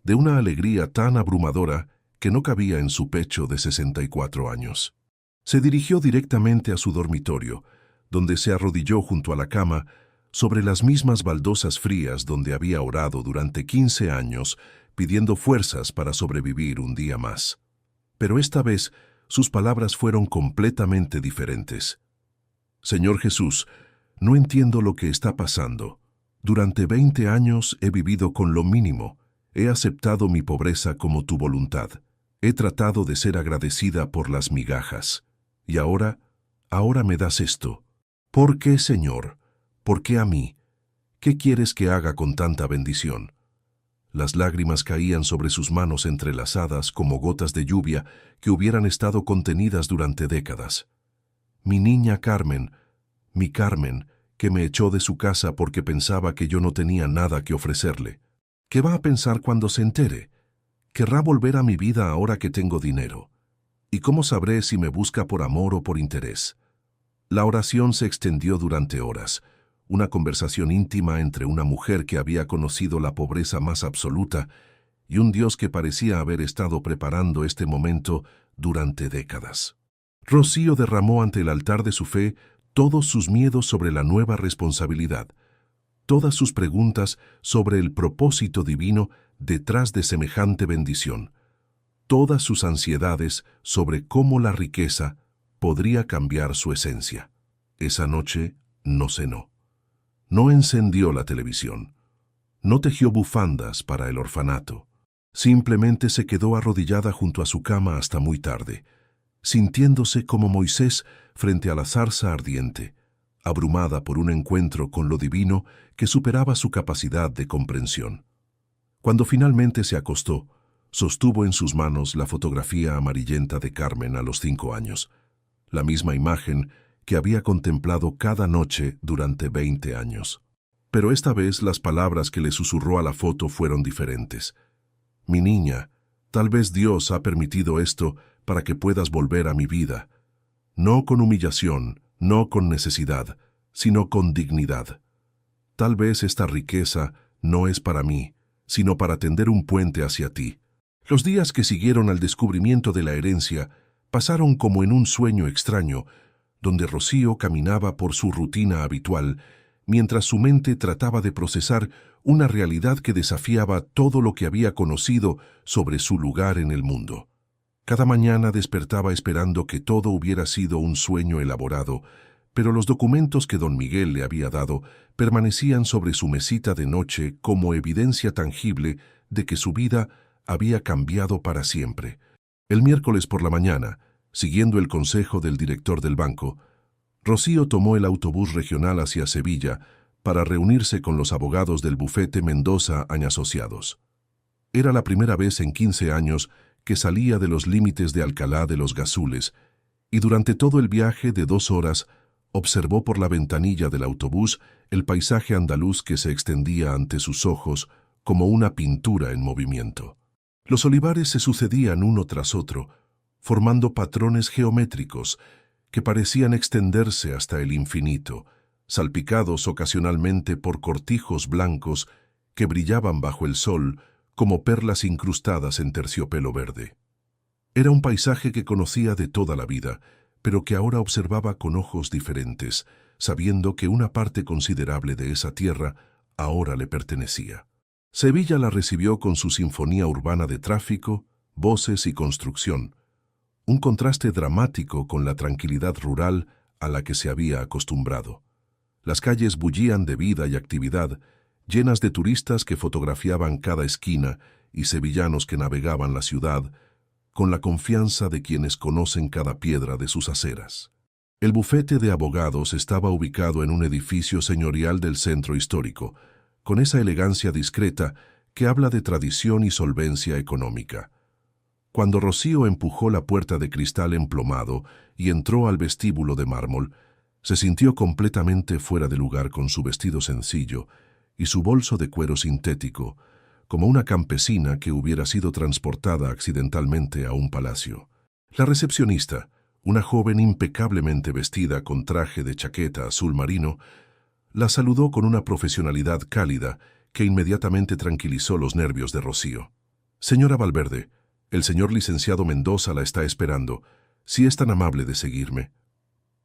de una alegría tan abrumadora que no cabía en su pecho de 64 años. Se dirigió directamente a su dormitorio, donde se arrodilló junto a la cama, sobre las mismas baldosas frías donde había orado durante 15 años, pidiendo fuerzas para sobrevivir un día más. Pero esta vez sus palabras fueron completamente diferentes. Señor Jesús, no entiendo lo que está pasando. Durante 20 años he vivido con lo mínimo. He aceptado mi pobreza como tu voluntad. He tratado de ser agradecida por las migajas. Y ahora me das esto. ¿Por qué, Señor? ¿Por qué a mí? ¿Qué quieres que haga con tanta bendición? Las lágrimas caían sobre sus manos entrelazadas como gotas de lluvia que hubieran estado contenidas durante décadas. Mi niña Carmen, mi Carmen, que me echó de su casa porque pensaba que yo no tenía nada que ofrecerle. ¿Qué va a pensar cuando se entere? ¿Querrá volver a mi vida ahora que tengo dinero? ¿Y cómo sabré si me busca por amor o por interés? La oración se extendió durante horas, una conversación íntima entre una mujer que había conocido la pobreza más absoluta y un Dios que parecía haber estado preparando este momento durante décadas. Rocío derramó ante el altar de su fe todos sus miedos sobre la nueva responsabilidad, todas sus preguntas sobre el propósito divino detrás de semejante bendición, todas sus ansiedades sobre cómo la riqueza podría cambiar su esencia. Esa noche no cenó. No encendió la televisión. No tejió bufandas para el orfanato. Simplemente se quedó arrodillada junto a su cama hasta muy tarde, sintiéndose como Moisés frente a la zarza ardiente, abrumada por un encuentro con lo divino que superaba su capacidad de comprensión. Cuando finalmente se acostó, sostuvo en sus manos la fotografía amarillenta de Carmen a los 5 años, la misma imagen que había contemplado cada noche durante 20 años. Pero esta vez las palabras que le susurró a la foto fueron diferentes. Mi niña, tal vez Dios ha permitido esto para que puedas volver a mi vida. No con humillación, no con necesidad, sino con dignidad. Tal vez esta riqueza no es para mí, sino para tender un puente hacia ti. Los días que siguieron al descubrimiento de la herencia pasaron como en un sueño extraño, donde Rocío caminaba por su rutina habitual, mientras su mente trataba de procesar una realidad que desafiaba todo lo que había conocido sobre su lugar en el mundo. Cada mañana despertaba esperando que todo hubiera sido un sueño elaborado, pero los documentos que don Miguel le había dado permanecían sobre su mesita de noche como evidencia tangible de que su vida había cambiado para siempre. El miércoles por la mañana, siguiendo el consejo del director del banco, Rocío tomó el autobús regional hacia Sevilla para reunirse con los abogados del bufete Mendoza Asociados. Era la primera vez en 15 años que salía de los límites de Alcalá de los Gazules, y durante todo el viaje de 2 horas observó por la ventanilla del autobús el paisaje andaluz que se extendía ante sus ojos como una pintura en movimiento. Los olivares se sucedían uno tras otro, formando patrones geométricos que parecían extenderse hasta el infinito, salpicados ocasionalmente por cortijos blancos que brillaban bajo el sol como perlas incrustadas en terciopelo verde. Era un paisaje que conocía de toda la vida, pero que ahora observaba con ojos diferentes, sabiendo que una parte considerable de esa tierra ahora le pertenecía. Sevilla la recibió con su sinfonía urbana de tráfico, voces y construcción, un contraste dramático con la tranquilidad rural a la que se había acostumbrado. Las calles bullían de vida y actividad, llenas de turistas que fotografiaban cada esquina y sevillanos que navegaban la ciudad, con la confianza de quienes conocen cada piedra de sus aceras. El bufete de abogados estaba ubicado en un edificio señorial del centro histórico, con esa elegancia discreta que habla de tradición y solvencia económica. Cuando Rocío empujó la puerta de cristal emplomado y entró al vestíbulo de mármol, se sintió completamente fuera de lugar con su vestido sencillo y su bolso de cuero sintético, como una campesina que hubiera sido transportada accidentalmente a un palacio. La recepcionista, una joven impecablemente vestida con traje de chaqueta azul marino, la saludó con una profesionalidad cálida que inmediatamente tranquilizó los nervios de Rocío. «Señora Valverde, el señor licenciado Mendoza la está esperando, si es tan amable de seguirme».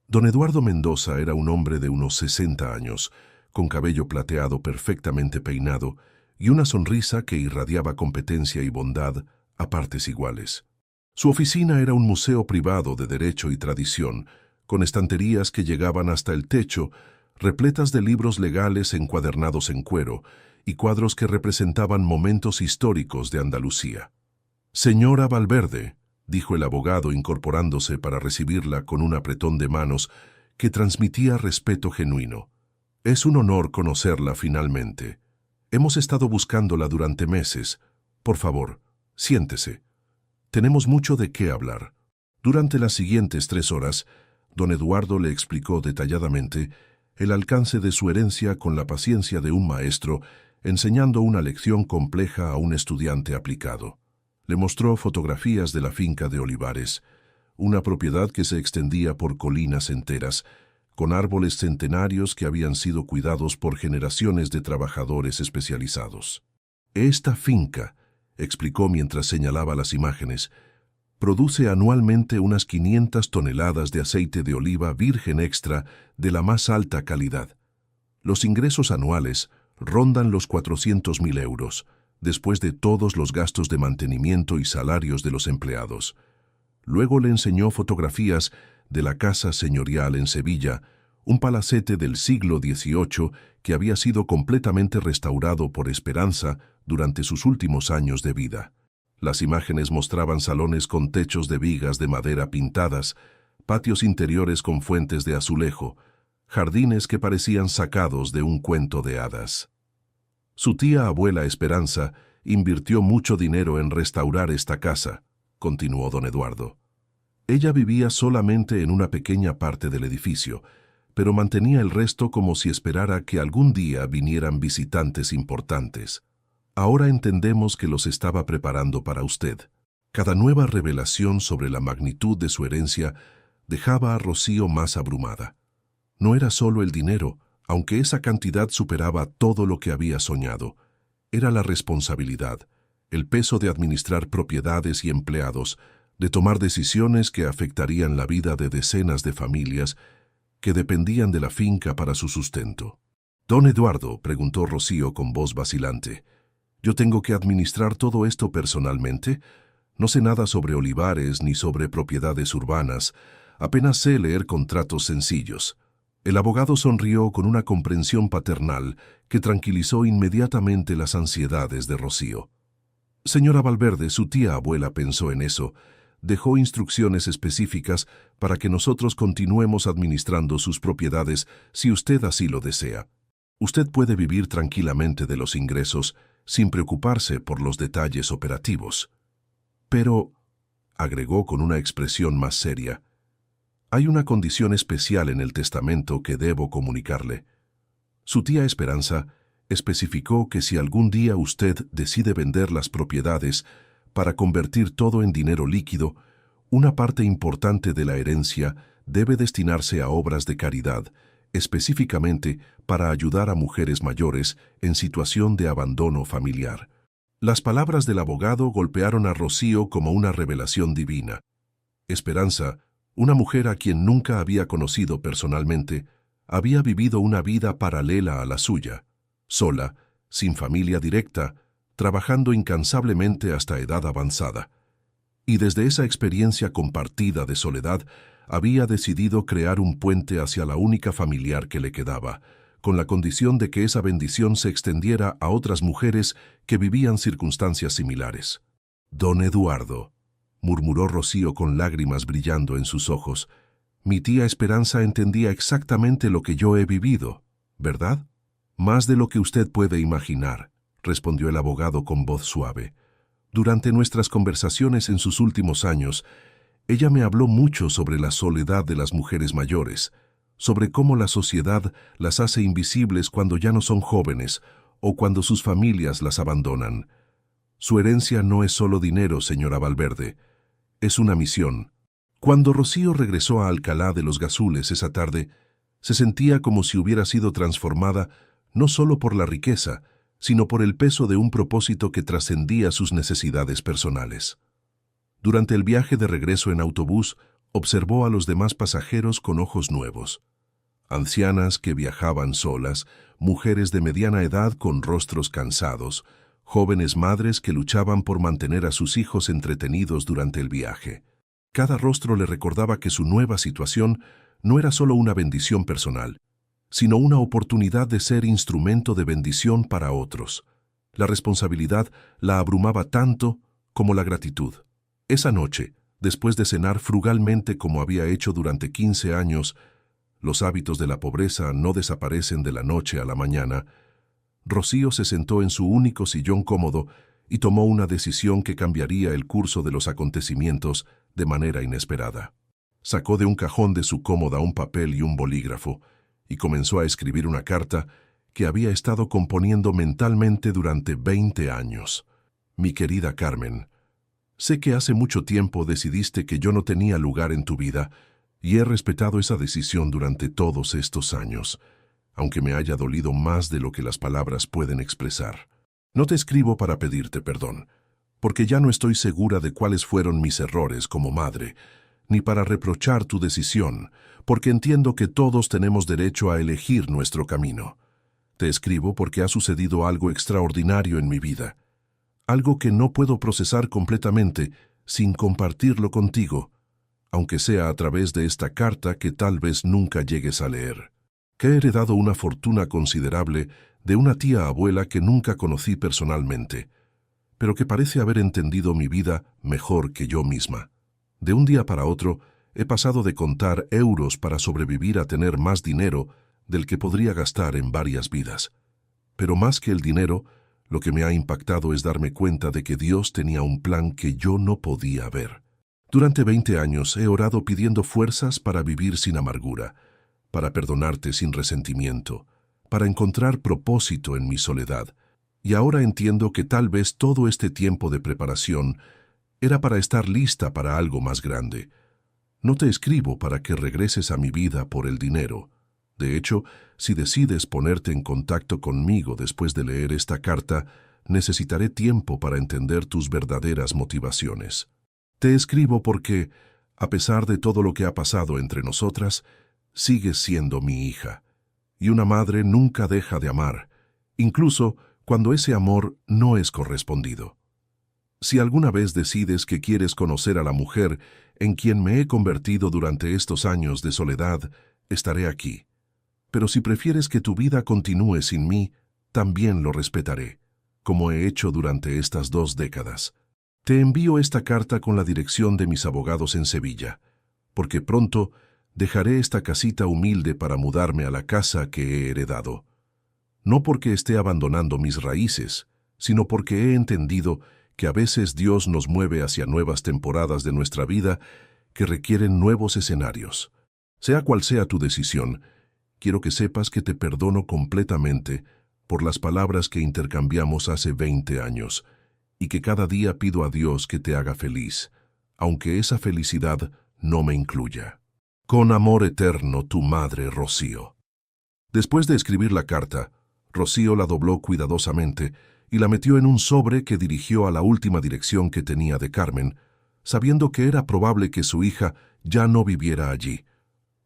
Don Eduardo Mendoza era un hombre de unos 60 años, con cabello plateado perfectamente peinado y una sonrisa que irradiaba competencia y bondad a partes iguales. Su oficina era un museo privado de derecho y tradición, con estanterías que llegaban hasta el techo, repletas de libros legales encuadernados en cuero y cuadros que representaban momentos históricos de Andalucía. «Señora Valverde», dijo el abogado incorporándose para recibirla con un apretón de manos que transmitía respeto genuino. «Es un honor conocerla finalmente. Hemos estado buscándola durante meses. Por favor, siéntese. Tenemos mucho de qué hablar». Durante las siguientes 3 horas, don Eduardo le explicó detalladamente el alcance de su herencia con la paciencia de un maestro, enseñando una lección compleja a un estudiante aplicado. Le mostró fotografías de la finca de Olivares, una propiedad que se extendía por colinas enteras, con árboles centenarios que habían sido cuidados por generaciones de trabajadores especializados. «Esta finca», explicó mientras señalaba las imágenes, «produce anualmente unas 500 toneladas de aceite de oliva virgen extra de la más alta calidad. Los ingresos anuales rondan los 400.000 euros, después de todos los gastos de mantenimiento y salarios de los empleados». Luego le enseñó fotografías de la casa señorial en Sevilla, un palacete del siglo XVIII que había sido completamente restaurado por Esperanza durante sus últimos años de vida. Las imágenes mostraban salones con techos de vigas de madera pintadas, patios interiores con fuentes de azulejo, jardines que parecían sacados de un cuento de hadas. Su tía abuela Esperanza invirtió mucho dinero en restaurar esta casa, continuó don Eduardo. Ella vivía solamente en una pequeña parte del edificio, pero mantenía el resto como si esperara que algún día vinieran visitantes importantes. Ahora entendemos que los estaba preparando para usted. Cada nueva revelación sobre la magnitud de su herencia dejaba a Rocío más abrumada. No era solo el dinero, aunque esa cantidad superaba todo lo que había soñado. Era la responsabilidad, el peso de administrar propiedades y empleados, de tomar decisiones que afectarían la vida de decenas de familias que dependían de la finca para su sustento. «Don Eduardo», preguntó Rocío con voz vacilante, «¿yo tengo que administrar todo esto personalmente? No sé nada sobre olivares ni sobre propiedades urbanas, apenas sé leer contratos sencillos». El abogado sonrió con una comprensión paternal que tranquilizó inmediatamente las ansiedades de Rocío. «Señora Valverde, su tía abuela pensó en eso. Dejó instrucciones específicas para que nosotros continuemos administrando sus propiedades si usted así lo desea. Usted puede vivir tranquilamente de los ingresos sin preocuparse por los detalles operativos. Pero», agregó con una expresión más seria, «hay una condición especial en el testamento que debo comunicarle». Su tía Esperanza especificó que si algún día usted decide vender las propiedades para convertir todo en dinero líquido, una parte importante de la herencia debe destinarse a obras de caridad, específicamente para ayudar a mujeres mayores en situación de abandono familiar. Las palabras del abogado golpearon a Rocío como una revelación divina. Esperanza, una mujer a quien nunca había conocido personalmente, había vivido una vida paralela a la suya, sola, sin familia directa, trabajando incansablemente hasta edad avanzada. Y desde esa experiencia compartida de soledad, había decidido crear un puente hacia la única familiar que le quedaba, con la condición de que esa bendición se extendiera a otras mujeres que vivían circunstancias similares. «Don Eduardo», murmuró Rocío con lágrimas brillando en sus ojos, «mi tía Esperanza entendía exactamente lo que yo he vivido, ¿verdad?» «Más de lo que usted puede imaginar», respondió el abogado con voz suave. «Durante nuestras conversaciones en sus últimos años, ella me habló mucho sobre la soledad de las mujeres mayores, sobre cómo la sociedad las hace invisibles cuando ya no son jóvenes o cuando sus familias las abandonan. Su herencia no es solo dinero, señora Valverde, es una misión». Cuando Rocío regresó a Alcalá de los Gazules esa tarde, se sentía como si hubiera sido transformada no solo por la riqueza, sino por el peso de un propósito que trascendía sus necesidades personales. Durante el viaje de regreso en autobús, observó a los demás pasajeros con ojos nuevos. Ancianas que viajaban solas, mujeres de mediana edad con rostros cansados, jóvenes madres que luchaban por mantener a sus hijos entretenidos durante el viaje. Cada rostro le recordaba que su nueva situación no era solo una bendición personal, sino una oportunidad de ser instrumento de bendición para otros. La responsabilidad la abrumaba tanto como la gratitud. Esa noche, después de cenar frugalmente como había hecho durante 15 años, los hábitos de la pobreza no desaparecen de la noche a la mañana, Rocío se sentó en su único sillón cómodo y tomó una decisión que cambiaría el curso de los acontecimientos de manera inesperada. Sacó de un cajón de su cómoda un papel y un bolígrafo y comenzó a escribir una carta que había estado componiendo mentalmente durante 20 años. Mi querida Carmen, sé que hace mucho tiempo decidiste que yo no tenía lugar en tu vida y he respetado esa decisión durante todos estos años, aunque me haya dolido más de lo que las palabras pueden expresar. No te escribo para pedirte perdón, porque ya no estoy segura de cuáles fueron mis errores como madre, ni para reprochar tu decisión, porque entiendo que todos tenemos derecho a elegir nuestro camino. Te escribo porque ha sucedido algo extraordinario en mi vida, algo que no puedo procesar completamente sin compartirlo contigo, aunque sea a través de esta carta que tal vez nunca llegues a leer. Que he heredado una fortuna considerable de una tía abuela que nunca conocí personalmente, pero que parece haber entendido mi vida mejor que yo misma. De un día para otro, he pasado de contar euros para sobrevivir a tener más dinero del que podría gastar en varias vidas. Pero más que el dinero, lo que me ha impactado es darme cuenta de que Dios tenía un plan que yo no podía ver. Durante 20 años he orado pidiendo fuerzas para vivir sin amargura, para perdonarte sin resentimiento, para encontrar propósito en mi soledad. Y ahora entiendo que tal vez todo este tiempo de preparación era para estar lista para algo más grande. No te escribo para que regreses a mi vida por el dinero. De hecho, si decides ponerte en contacto conmigo después de leer esta carta, necesitaré tiempo para entender tus verdaderas motivaciones. Te escribo porque, a pesar de todo lo que ha pasado entre nosotras, sigues siendo mi hija, y una madre nunca deja de amar, incluso cuando ese amor no es correspondido. Si alguna vez decides que quieres conocer a la mujer en quien me he convertido durante estos años de soledad, estaré aquí. Pero si prefieres que tu vida continúe sin mí, también lo respetaré, como he hecho durante estas 2 décadas. Te envío esta carta con la dirección de mis abogados en Sevilla, porque pronto dejaré esta casita humilde para mudarme a la casa que he heredado. No porque esté abandonando mis raíces, sino porque he entendido que a veces Dios nos mueve hacia nuevas temporadas de nuestra vida que requieren nuevos escenarios. Sea cual sea tu decisión, quiero que sepas que te perdono completamente por las palabras que intercambiamos hace 20 años y que cada día pido a Dios que te haga feliz, aunque esa felicidad no me incluya. Con amor eterno, tu madre, Rocío. Después de escribir la carta, Rocío la dobló cuidadosamente y la metió en un sobre que dirigió a la última dirección que tenía de Carmen, sabiendo que era probable que su hija ya no viviera allí,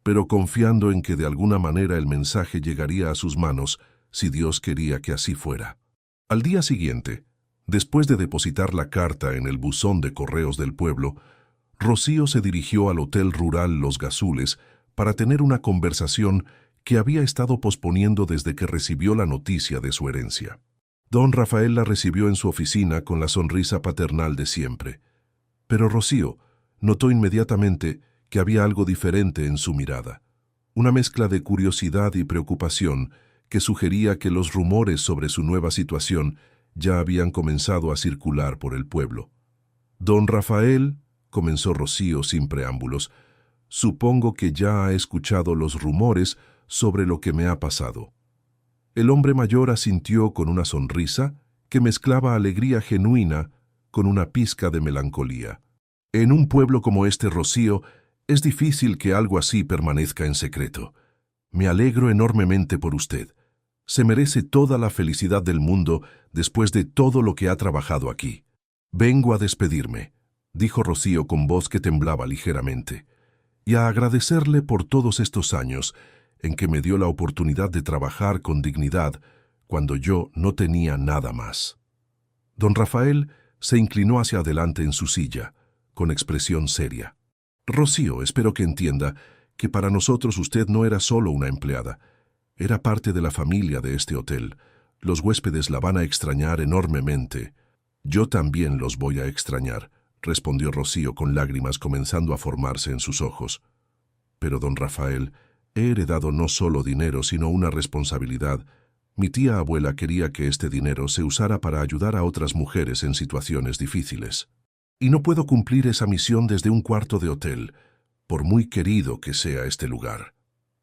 pero confiando en que de alguna manera el mensaje llegaría a sus manos si Dios quería que así fuera. Al día siguiente, después de depositar la carta en el buzón de correos del pueblo, Rocío se dirigió al Hotel Rural Los Gazules para tener una conversación que había estado posponiendo desde que recibió la noticia de su herencia. Don Rafael la recibió en su oficina con la sonrisa paternal de siempre. Pero Rocío notó inmediatamente que había algo diferente en su mirada, una mezcla de curiosidad y preocupación que sugería que los rumores sobre su nueva situación ya habían comenzado a circular por el pueblo. Don Rafael, comenzó Rocío sin preámbulos, supongo que ya ha escuchado los rumores sobre lo que me ha pasado. El hombre mayor asintió con una sonrisa que mezclaba alegría genuina con una pizca de melancolía. En un pueblo como este, Rocío, es difícil que algo así permanezca en secreto. Me alegro enormemente por usted. Se merece toda la felicidad del mundo después de todo lo que ha trabajado aquí. Vengo a despedirme, dijo Rocío con voz que temblaba ligeramente, y a agradecerle por todos estos años en que me dio la oportunidad de trabajar con dignidad cuando yo no tenía nada más. Don Rafael se inclinó hacia adelante en su silla, con expresión seria. Rocío, espero que entienda que para nosotros usted no era solo una empleada, era parte de la familia de este hotel. Los huéspedes la van a extrañar enormemente. Yo también los voy a extrañar, respondió Rocío con lágrimas comenzando a formarse en sus ojos. Pero, don Rafael, he heredado no solo dinero, sino una responsabilidad. Mi tía abuela quería que este dinero se usara para ayudar a otras mujeres en situaciones difíciles. Y no puedo cumplir esa misión desde un cuarto de hotel, por muy querido que sea este lugar.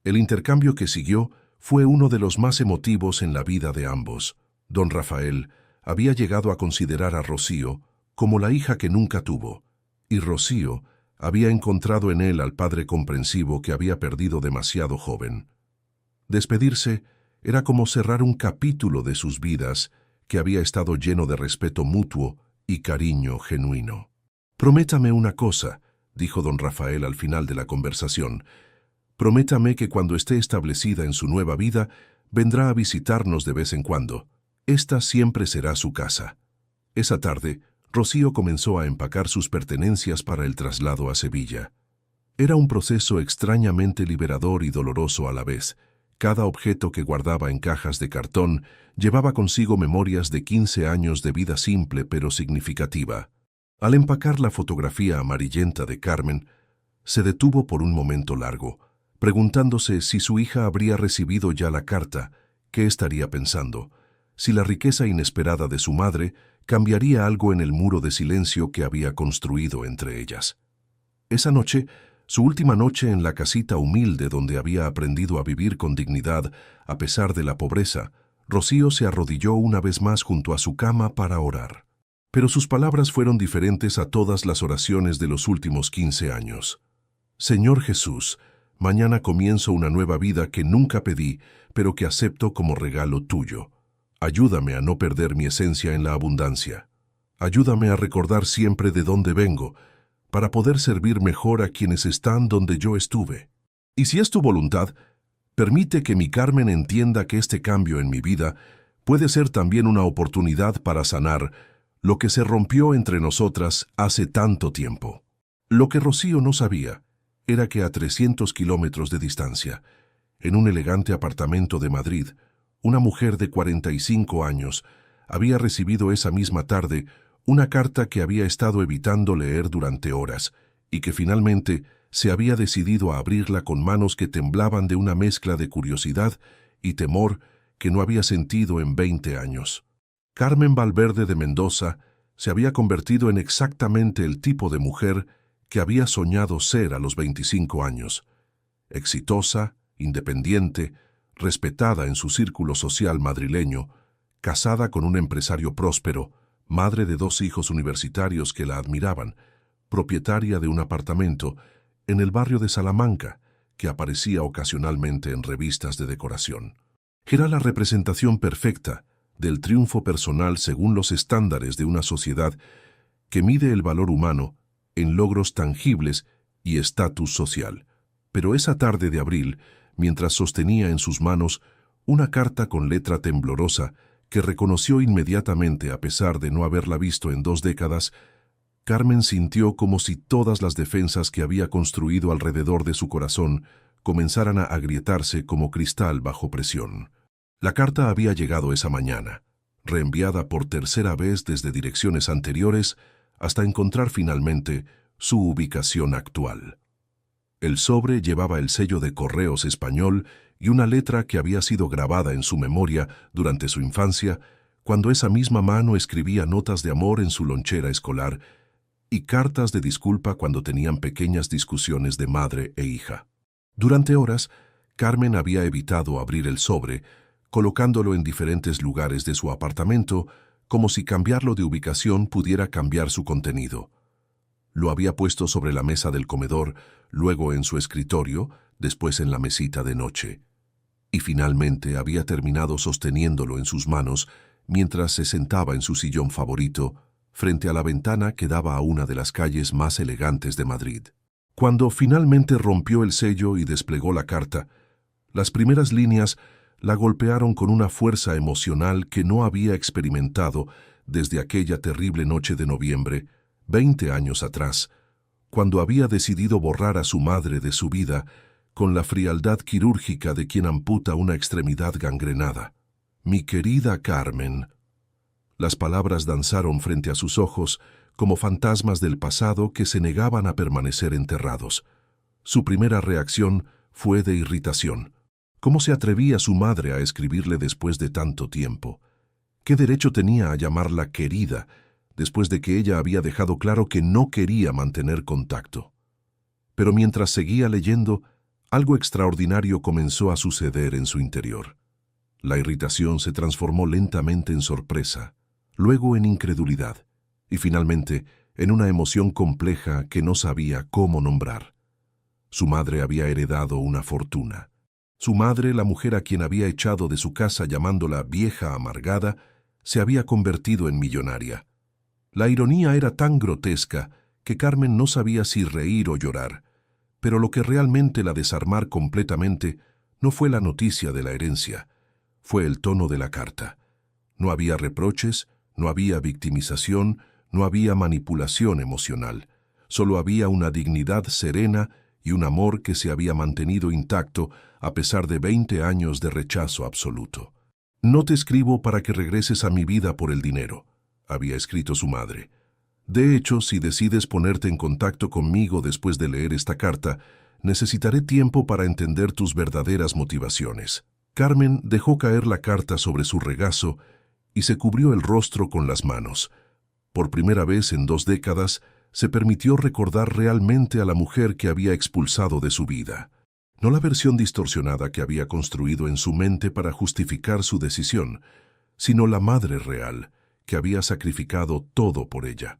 El intercambio que siguió fue uno de los más emotivos en la vida de ambos. Don Rafael había llegado a considerar a Rocío como la hija que nunca tuvo, y Rocío había encontrado en él al padre comprensivo que había perdido demasiado joven. Despedirse era como cerrar un capítulo de sus vidas que había estado lleno de respeto mutuo y cariño genuino. «Prométame una cosa», dijo don Rafael al final de la conversación. «Prométame que cuando esté establecida en su nueva vida, vendrá a visitarnos de vez en cuando. Esta siempre será su casa». Esa tarde, Rocío comenzó a empacar sus pertenencias para el traslado a Sevilla. Era un proceso extrañamente liberador y doloroso a la vez. Cada objeto que guardaba en cajas de cartón llevaba consigo memorias de 15 años de vida simple pero significativa. Al empacar la fotografía amarillenta de Carmen, se detuvo por un momento largo, preguntándose si su hija habría recibido ya la carta, qué estaría pensando, si la riqueza inesperada de su madre cambiaría algo en el muro de silencio que había construido entre ellas. Esa noche, su última noche en la casita humilde donde había aprendido a vivir con dignidad a pesar de la pobreza, Rocío se arrodilló una vez más junto a su cama para orar. Pero sus palabras fueron diferentes a todas las oraciones de los últimos 15 años. «Señor Jesús, mañana comienzo una nueva vida que nunca pedí, pero que acepto como regalo tuyo. Ayúdame a no perder mi esencia en la abundancia. Ayúdame a recordar siempre de dónde vengo, para poder servir mejor a quienes están donde yo estuve. Y si es tu voluntad, permite que mi Carmen entienda que este cambio en mi vida puede ser también una oportunidad para sanar lo que se rompió entre nosotras hace tanto tiempo». Lo que Rocío no sabía era que a 300 kilómetros de distancia, en un elegante apartamento de Madrid, una mujer de 45 años había recibido esa misma tarde una carta que había estado evitando leer durante horas y que finalmente se había decidido a abrirla con manos que temblaban de una mezcla de curiosidad y temor que no había sentido en 20 años. Carmen Valverde de Mendoza se había convertido en exactamente el tipo de mujer que había soñado ser a los 25 años. Exitosa, independiente, respetada en su círculo social madrileño, casada con un empresario próspero, madre de 2 hijos universitarios que la admiraban, propietaria de un apartamento en el barrio de Salamanca, que aparecía ocasionalmente en revistas de decoración. Era la representación perfecta del triunfo personal según los estándares de una sociedad que mide el valor humano en logros tangibles y estatus social. Pero esa tarde de abril, mientras sostenía en sus manos una carta con letra temblorosa que reconoció inmediatamente a pesar de no haberla visto en 2 décadas, Carmen sintió como si todas las defensas que había construido alrededor de su corazón comenzaran a agrietarse como cristal bajo presión. La carta había llegado esa mañana, reenviada por tercera vez desde direcciones anteriores hasta encontrar finalmente su ubicación actual. El sobre llevaba el sello de Correos Español y una letra que había sido grabada en su memoria durante su infancia, cuando esa misma mano escribía notas de amor en su lonchera escolar y cartas de disculpa cuando tenían pequeñas discusiones de madre e hija. Durante horas, Carmen había evitado abrir el sobre, colocándolo en diferentes lugares de su apartamento, como si cambiarlo de ubicación pudiera cambiar su contenido. Lo había puesto sobre la mesa del comedor, luego en su escritorio, después en la mesita de noche. Y finalmente había terminado sosteniéndolo en sus manos mientras se sentaba en su sillón favorito, frente a la ventana que daba a una de las calles más elegantes de Madrid. Cuando finalmente rompió el sello y desplegó la carta, las primeras líneas la golpearon con una fuerza emocional que no había experimentado desde aquella terrible noche de noviembre, 20 años atrás, cuando había decidido borrar a su madre de su vida con la frialdad quirúrgica de quien amputa una extremidad gangrenada. «Mi querida Carmen». Las palabras danzaron frente a sus ojos como fantasmas del pasado que se negaban a permanecer enterrados. Su primera reacción fue de irritación. ¿Cómo se atrevía su madre a escribirle después de tanto tiempo? ¿Qué derecho tenía a llamarla querida, después de que ella había dejado claro que no quería mantener contacto? Pero mientras seguía leyendo, algo extraordinario comenzó a suceder en su interior. La irritación se transformó lentamente en sorpresa, luego en incredulidad, y finalmente en una emoción compleja que no sabía cómo nombrar. Su madre había heredado una fortuna. Su madre, la mujer a quien había echado de su casa llamándola vieja amargada, se había convertido en millonaria. La ironía era tan grotesca que Carmen no sabía si reír o llorar, pero lo que realmente la desarmó completamente no fue la noticia de la herencia, fue el tono de la carta. No había reproches, no había victimización, no había manipulación emocional. Solo había una dignidad serena y un amor que se había mantenido intacto a pesar de 20 años de rechazo absoluto. «No te escribo para que regreses a mi vida por el dinero», había escrito su madre. «De hecho, si decides ponerte en contacto conmigo después de leer esta carta, necesitaré tiempo para entender tus verdaderas motivaciones». Carmen dejó caer la carta sobre su regazo y se cubrió el rostro con las manos. Por primera vez en 2 décadas, se permitió recordar realmente a la mujer que había expulsado de su vida. No la versión distorsionada que había construido en su mente para justificar su decisión, sino la madre real, que había sacrificado todo por ella.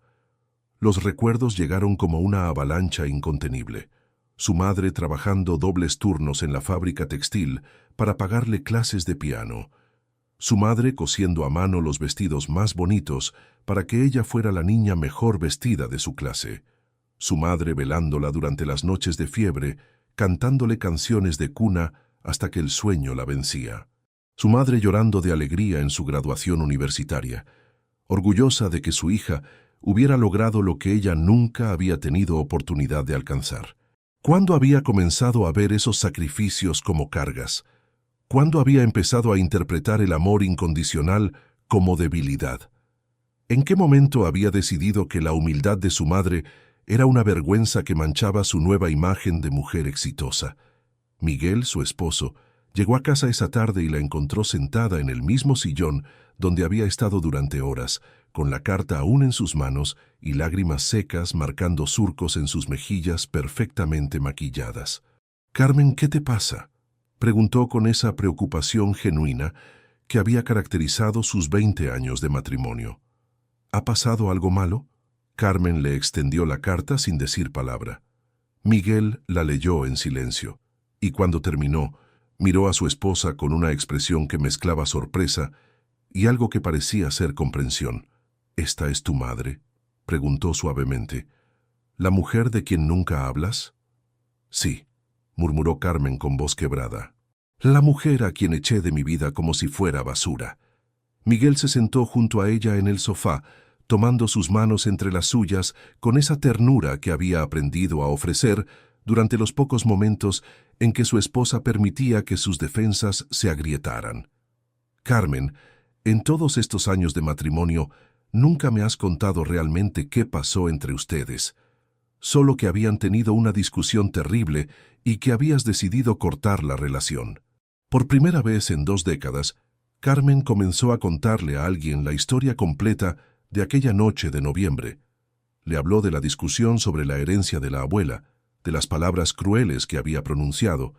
Los recuerdos llegaron como una avalancha incontenible. Su madre trabajando dobles turnos en la fábrica textil para pagarle clases de piano. Su madre cosiendo a mano los vestidos más bonitos para que ella fuera la niña mejor vestida de su clase. Su madre velándola durante las noches de fiebre, cantándole canciones de cuna hasta que el sueño la vencía. Su madre llorando de alegría en su graduación universitaria, orgullosa de que su hija hubiera logrado lo que ella nunca había tenido oportunidad de alcanzar. ¿Cuándo había comenzado a ver esos sacrificios como cargas? ¿Cuándo había empezado a interpretar el amor incondicional como debilidad? ¿En qué momento había decidido que la humildad de su madre era una vergüenza que manchaba su nueva imagen de mujer exitosa? Miguel, su esposo, llegó a casa esa tarde y la encontró sentada en el mismo sillón donde había estado durante horas, con la carta aún en sus manos y lágrimas secas marcando surcos en sus mejillas perfectamente maquilladas. «Carmen, ¿qué te pasa?», preguntó con esa preocupación genuina que había caracterizado sus 20 años de matrimonio. «¿Ha pasado algo malo?». Carmen le extendió la carta sin decir palabra. Miguel la leyó en silencio, y cuando terminó, miró a su esposa con una expresión que mezclaba sorpresa y algo que parecía ser comprensión. «¿Esta es tu madre?», preguntó suavemente. «¿La mujer de quien nunca hablas?». «Sí», murmuró Carmen con voz quebrada. «La mujer a quien eché de mi vida como si fuera basura». Miguel se sentó junto a ella en el sofá, tomando sus manos entre las suyas con esa ternura que había aprendido a ofrecer durante los pocos momentos en que su esposa permitía que sus defensas se agrietaran. «Carmen, en todos estos años de matrimonio, nunca me has contado realmente qué pasó entre ustedes. Solo que habían tenido una discusión terrible y que habías decidido cortar la relación». Por primera vez en 2 décadas, Carmen comenzó a contarle a alguien la historia completa de aquella noche de noviembre. Le habló de la discusión sobre la herencia de la abuela, de las palabras crueles que había pronunciado,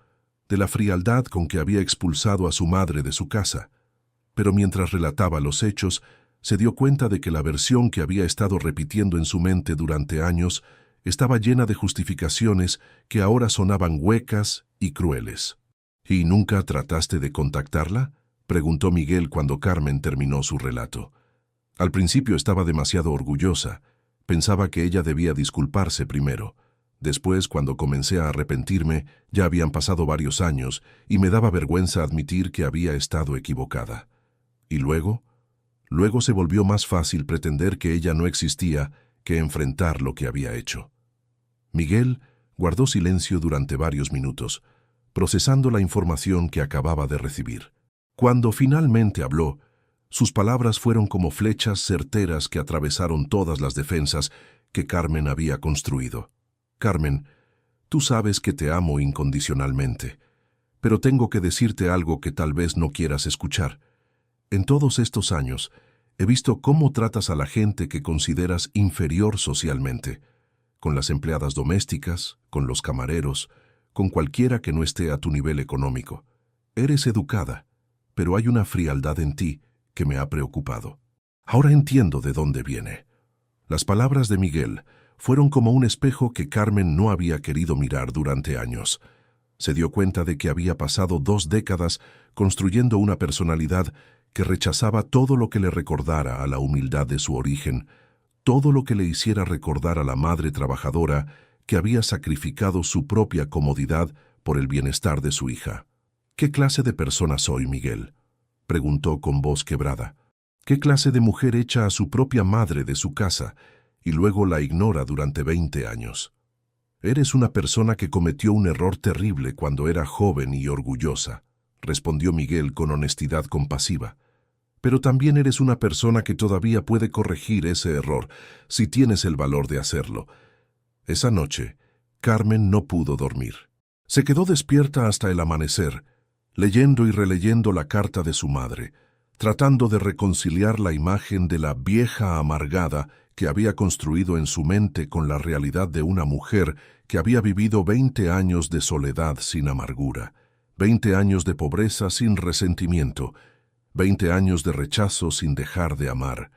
de la frialdad con que había expulsado a su madre de su casa. Pero mientras relataba los hechos, se dio cuenta de que la versión que había estado repitiendo en su mente durante años estaba llena de justificaciones que ahora sonaban huecas y crueles. «¿Y nunca trataste de contactarla?», preguntó Miguel cuando Carmen terminó su relato. Al principio estaba demasiado orgullosa. Pensaba que ella debía disculparse primero. Después, cuando comencé a arrepentirme, ya habían pasado varios años y me daba vergüenza admitir que había estado equivocada. Y luego se volvió más fácil pretender que ella no existía que enfrentar lo que había hecho. Miguel guardó silencio durante varios minutos, procesando la información que acababa de recibir. Cuando finalmente habló, sus palabras fueron como flechas certeras que atravesaron todas las defensas que Carmen había construido. Carmen, tú sabes que te amo incondicionalmente, pero tengo que decirte algo que tal vez no quieras escuchar. En todos estos años, he visto cómo tratas a la gente que consideras inferior socialmente, con las empleadas domésticas, con los camareros, con cualquiera que no esté a tu nivel económico. Eres educada, pero hay una frialdad en ti que me ha preocupado. Ahora entiendo de dónde viene. Las palabras de Miguel fueron como un espejo que Carmen no había querido mirar durante años. Se dio cuenta de que había pasado 2 décadas construyendo una personalidad que rechazaba todo lo que le recordara a la humildad de su origen, todo lo que le hiciera recordar a la madre trabajadora que había sacrificado su propia comodidad por el bienestar de su hija. ¿Qué clase de persona soy, Miguel?, preguntó con voz quebrada. ¿Qué clase de mujer echa a su propia madre de su casa y luego la ignora durante 20 años? Eres una persona que cometió un error terrible cuando era joven y orgullosa, respondió Miguel con honestidad compasiva. Pero también eres una persona que todavía puede corregir ese error si tienes el valor de hacerlo. Esa noche, Carmen no pudo dormir. Se quedó despierta hasta el amanecer, leyendo y releyendo la carta de su madre, tratando de reconciliar la imagen de la vieja amargada que había construido en su mente con la realidad de una mujer que había vivido 20 años de soledad sin amargura, 20 años de pobreza sin resentimiento, 20 años de rechazo sin dejar de amar.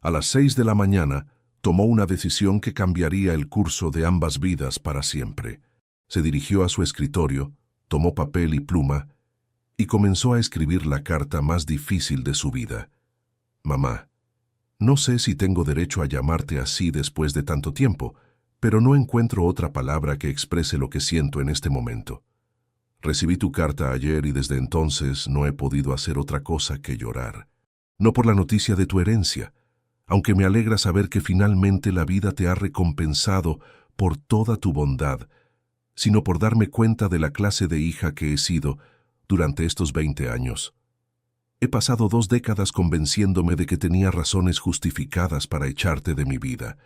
A las 6 de la mañana, tomó una decisión que cambiaría el curso de ambas vidas para siempre. Se dirigió a su escritorio, tomó papel y pluma y comenzó a escribir la carta más difícil de su vida. Mamá, no sé si tengo derecho a llamarte así después de tanto tiempo, pero no encuentro otra palabra que exprese lo que siento en este momento. Recibí tu carta ayer y desde entonces no he podido hacer otra cosa que llorar. No por la noticia de tu herencia, aunque me alegra saber que finalmente la vida te ha recompensado por toda tu bondad, sino por darme cuenta de la clase de hija que he sido durante estos 20 años. He pasado 2 décadas convenciéndome de que tenía razones justificadas para echarte de mi vida.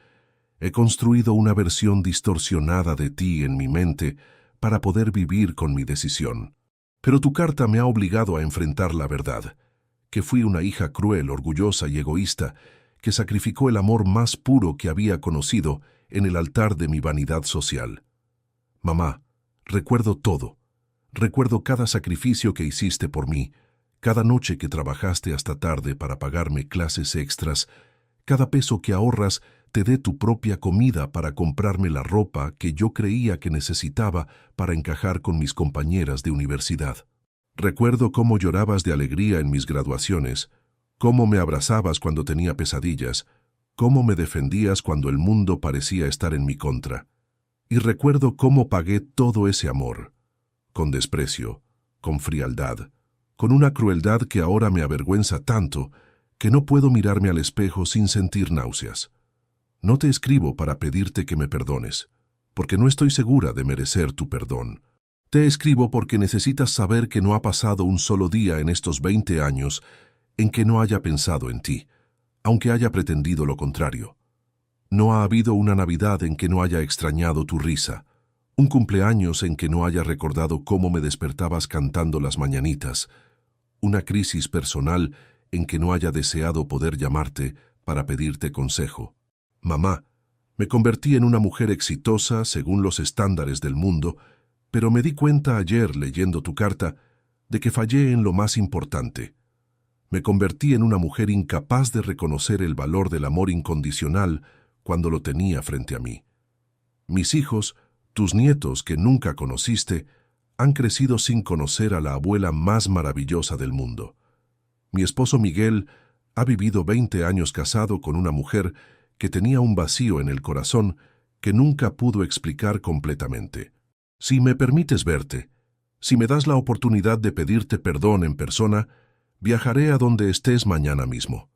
He construido una versión distorsionada de ti en mi mente para poder vivir con mi decisión. Pero tu carta me ha obligado a enfrentar la verdad, que fui una hija cruel, orgullosa y egoísta, que sacrificó el amor más puro que había conocido en el altar de mi vanidad social. Mamá, recuerdo todo. Recuerdo cada sacrificio que hiciste por mí, cada noche que trabajaste hasta tarde para pagarme clases extras, cada peso que ahorras te dé tu propia comida para comprarme la ropa que yo creía que necesitaba para encajar con mis compañeras de universidad. Recuerdo cómo llorabas de alegría en mis graduaciones, cómo me abrazabas cuando tenía pesadillas, cómo me defendías cuando el mundo parecía estar en mi contra. Y recuerdo cómo pagué todo ese amor, con desprecio, con frialdad, con una crueldad que ahora me avergüenza tanto que no puedo mirarme al espejo sin sentir náuseas. No te escribo para pedirte que me perdones, porque no estoy segura de merecer tu perdón. Te escribo porque necesitas saber que no ha pasado un solo día en estos 20 años en que no haya pensado en ti, aunque haya pretendido lo contrario. No ha habido una Navidad en que no haya extrañado tu risa, un cumpleaños en que no haya recordado cómo me despertabas cantando las mañanitas, una crisis personal en que no haya deseado poder llamarte para pedirte consejo. Mamá, me convertí en una mujer exitosa según los estándares del mundo, pero me di cuenta ayer leyendo tu carta de que fallé en lo más importante. Me convertí en una mujer incapaz de reconocer el valor del amor incondicional cuando lo tenía frente a mí. Mis hijos, tus nietos que nunca conociste, han crecido sin conocer a la abuela más maravillosa del mundo. Mi esposo Miguel ha vivido 20 años casado con una mujer que tenía un vacío en el corazón que nunca pudo explicar completamente. Si me permites verte, si me das la oportunidad de pedirte perdón en persona, viajaré a donde estés mañana mismo.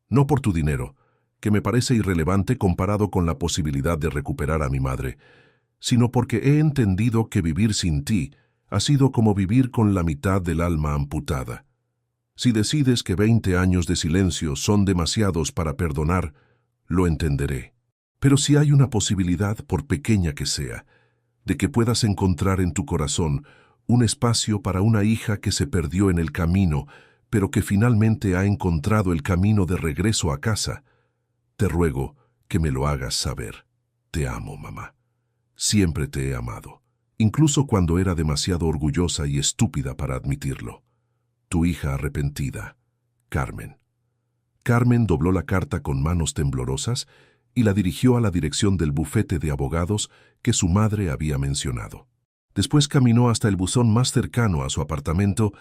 No por tu dinero, que me parece irrelevante comparado con la posibilidad de recuperar a mi madre, sino porque he entendido que vivir sin ti ha sido como vivir con la mitad del alma amputada. Si decides que 20 años de silencio son demasiados para perdonar, lo entenderé. Pero si hay una posibilidad, por pequeña que sea, de que puedas encontrar en tu corazón un espacio para una hija que se perdió en el camino, pero que finalmente ha encontrado el camino de regreso a casa, te ruego que me lo hagas saber. Te amo, mamá. Siempre te he amado, incluso cuando era demasiado orgullosa y estúpida para admitirlo. Tu hija arrepentida, Carmen. Carmen dobló la carta con manos temblorosas y la dirigió a la dirección del bufete de abogados que su madre había mencionado. Después caminó hasta el buzón más cercano a su apartamento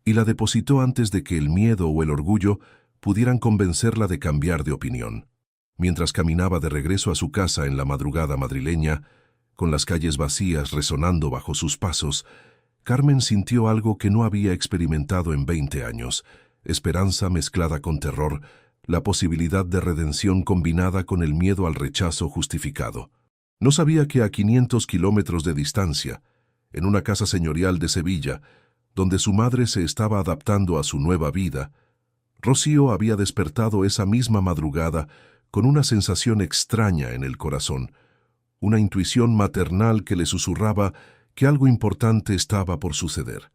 y la depositó antes de que el miedo o el orgullo pudieran convencerla de cambiar de opinión. Mientras caminaba de regreso a su casa en la madrugada madrileña, con las calles vacías resonando bajo sus pasos, Carmen sintió algo que no había experimentado en 20 años, esperanza mezclada con terror, la posibilidad de redención combinada con el miedo al rechazo justificado. No sabía que a 500 kilómetros de distancia, en una casa señorial de Sevilla, donde su madre se estaba adaptando a su nueva vida, Rocío había despertado esa misma madrugada con una sensación extraña en el corazón, una intuición maternal que le susurraba que algo importante estaba por suceder,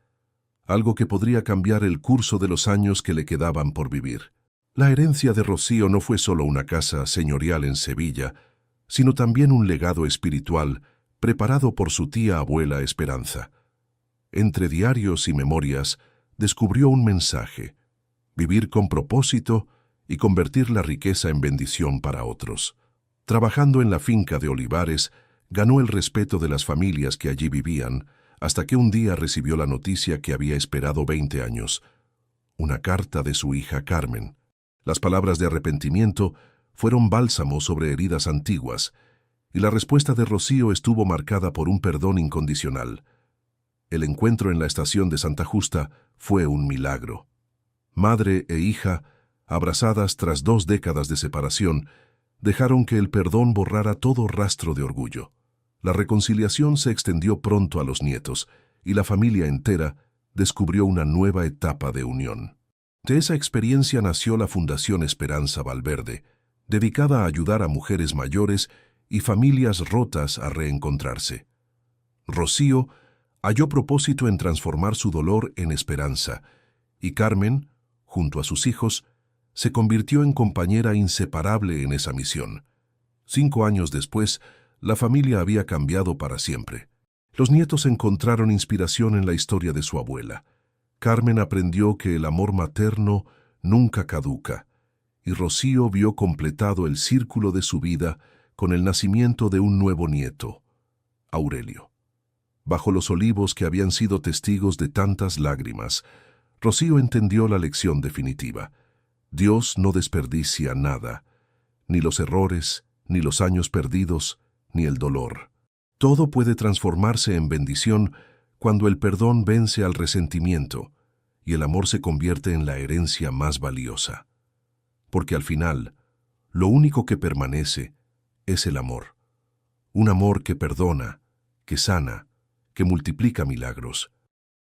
algo que podría cambiar el curso de los años que le quedaban por vivir. La herencia de Rocío no fue solo una casa señorial en Sevilla, sino también un legado espiritual preparado por su tía abuela Esperanza. Entre diarios y memorias, descubrió un mensaje: vivir con propósito y convertir la riqueza en bendición para otros. Trabajando en la finca de olivares, ganó el respeto de las familias que allí vivían, hasta que un día recibió la noticia que había esperado 20 años, una carta de su hija Carmen. Las palabras de arrepentimiento fueron bálsamo sobre heridas antiguas, y la respuesta de Rocío estuvo marcada por un perdón incondicional. El encuentro en la estación de Santa Justa fue un milagro. Madre e hija, abrazadas tras 2 décadas de separación, dejaron que el perdón borrara todo rastro de orgullo. La reconciliación se extendió pronto a los nietos, y la familia entera descubrió una nueva etapa de unión. De esa experiencia nació la Fundación Esperanza Valverde, dedicada a ayudar a mujeres mayores y familias rotas a reencontrarse. Rocío halló propósito en transformar su dolor en esperanza, y Carmen, junto a sus hijos, se convirtió en compañera inseparable en esa misión. 5 años después, la familia había cambiado para siempre. Los nietos encontraron inspiración en la historia de su abuela. Carmen aprendió que el amor materno nunca caduca, y Rocío vio completado el círculo de su vida con el nacimiento de un nuevo nieto, Aurelio. Bajo los olivos que habían sido testigos de tantas lágrimas, Rocío entendió la lección definitiva. Dios no desperdicia nada, ni los errores, ni los años perdidos, ni el dolor. Todo puede transformarse en bendición cuando el perdón vence al resentimiento y el amor se convierte en la herencia más valiosa. Porque al final, lo único que permanece es el amor. Un amor que perdona, que sana, que multiplica milagros.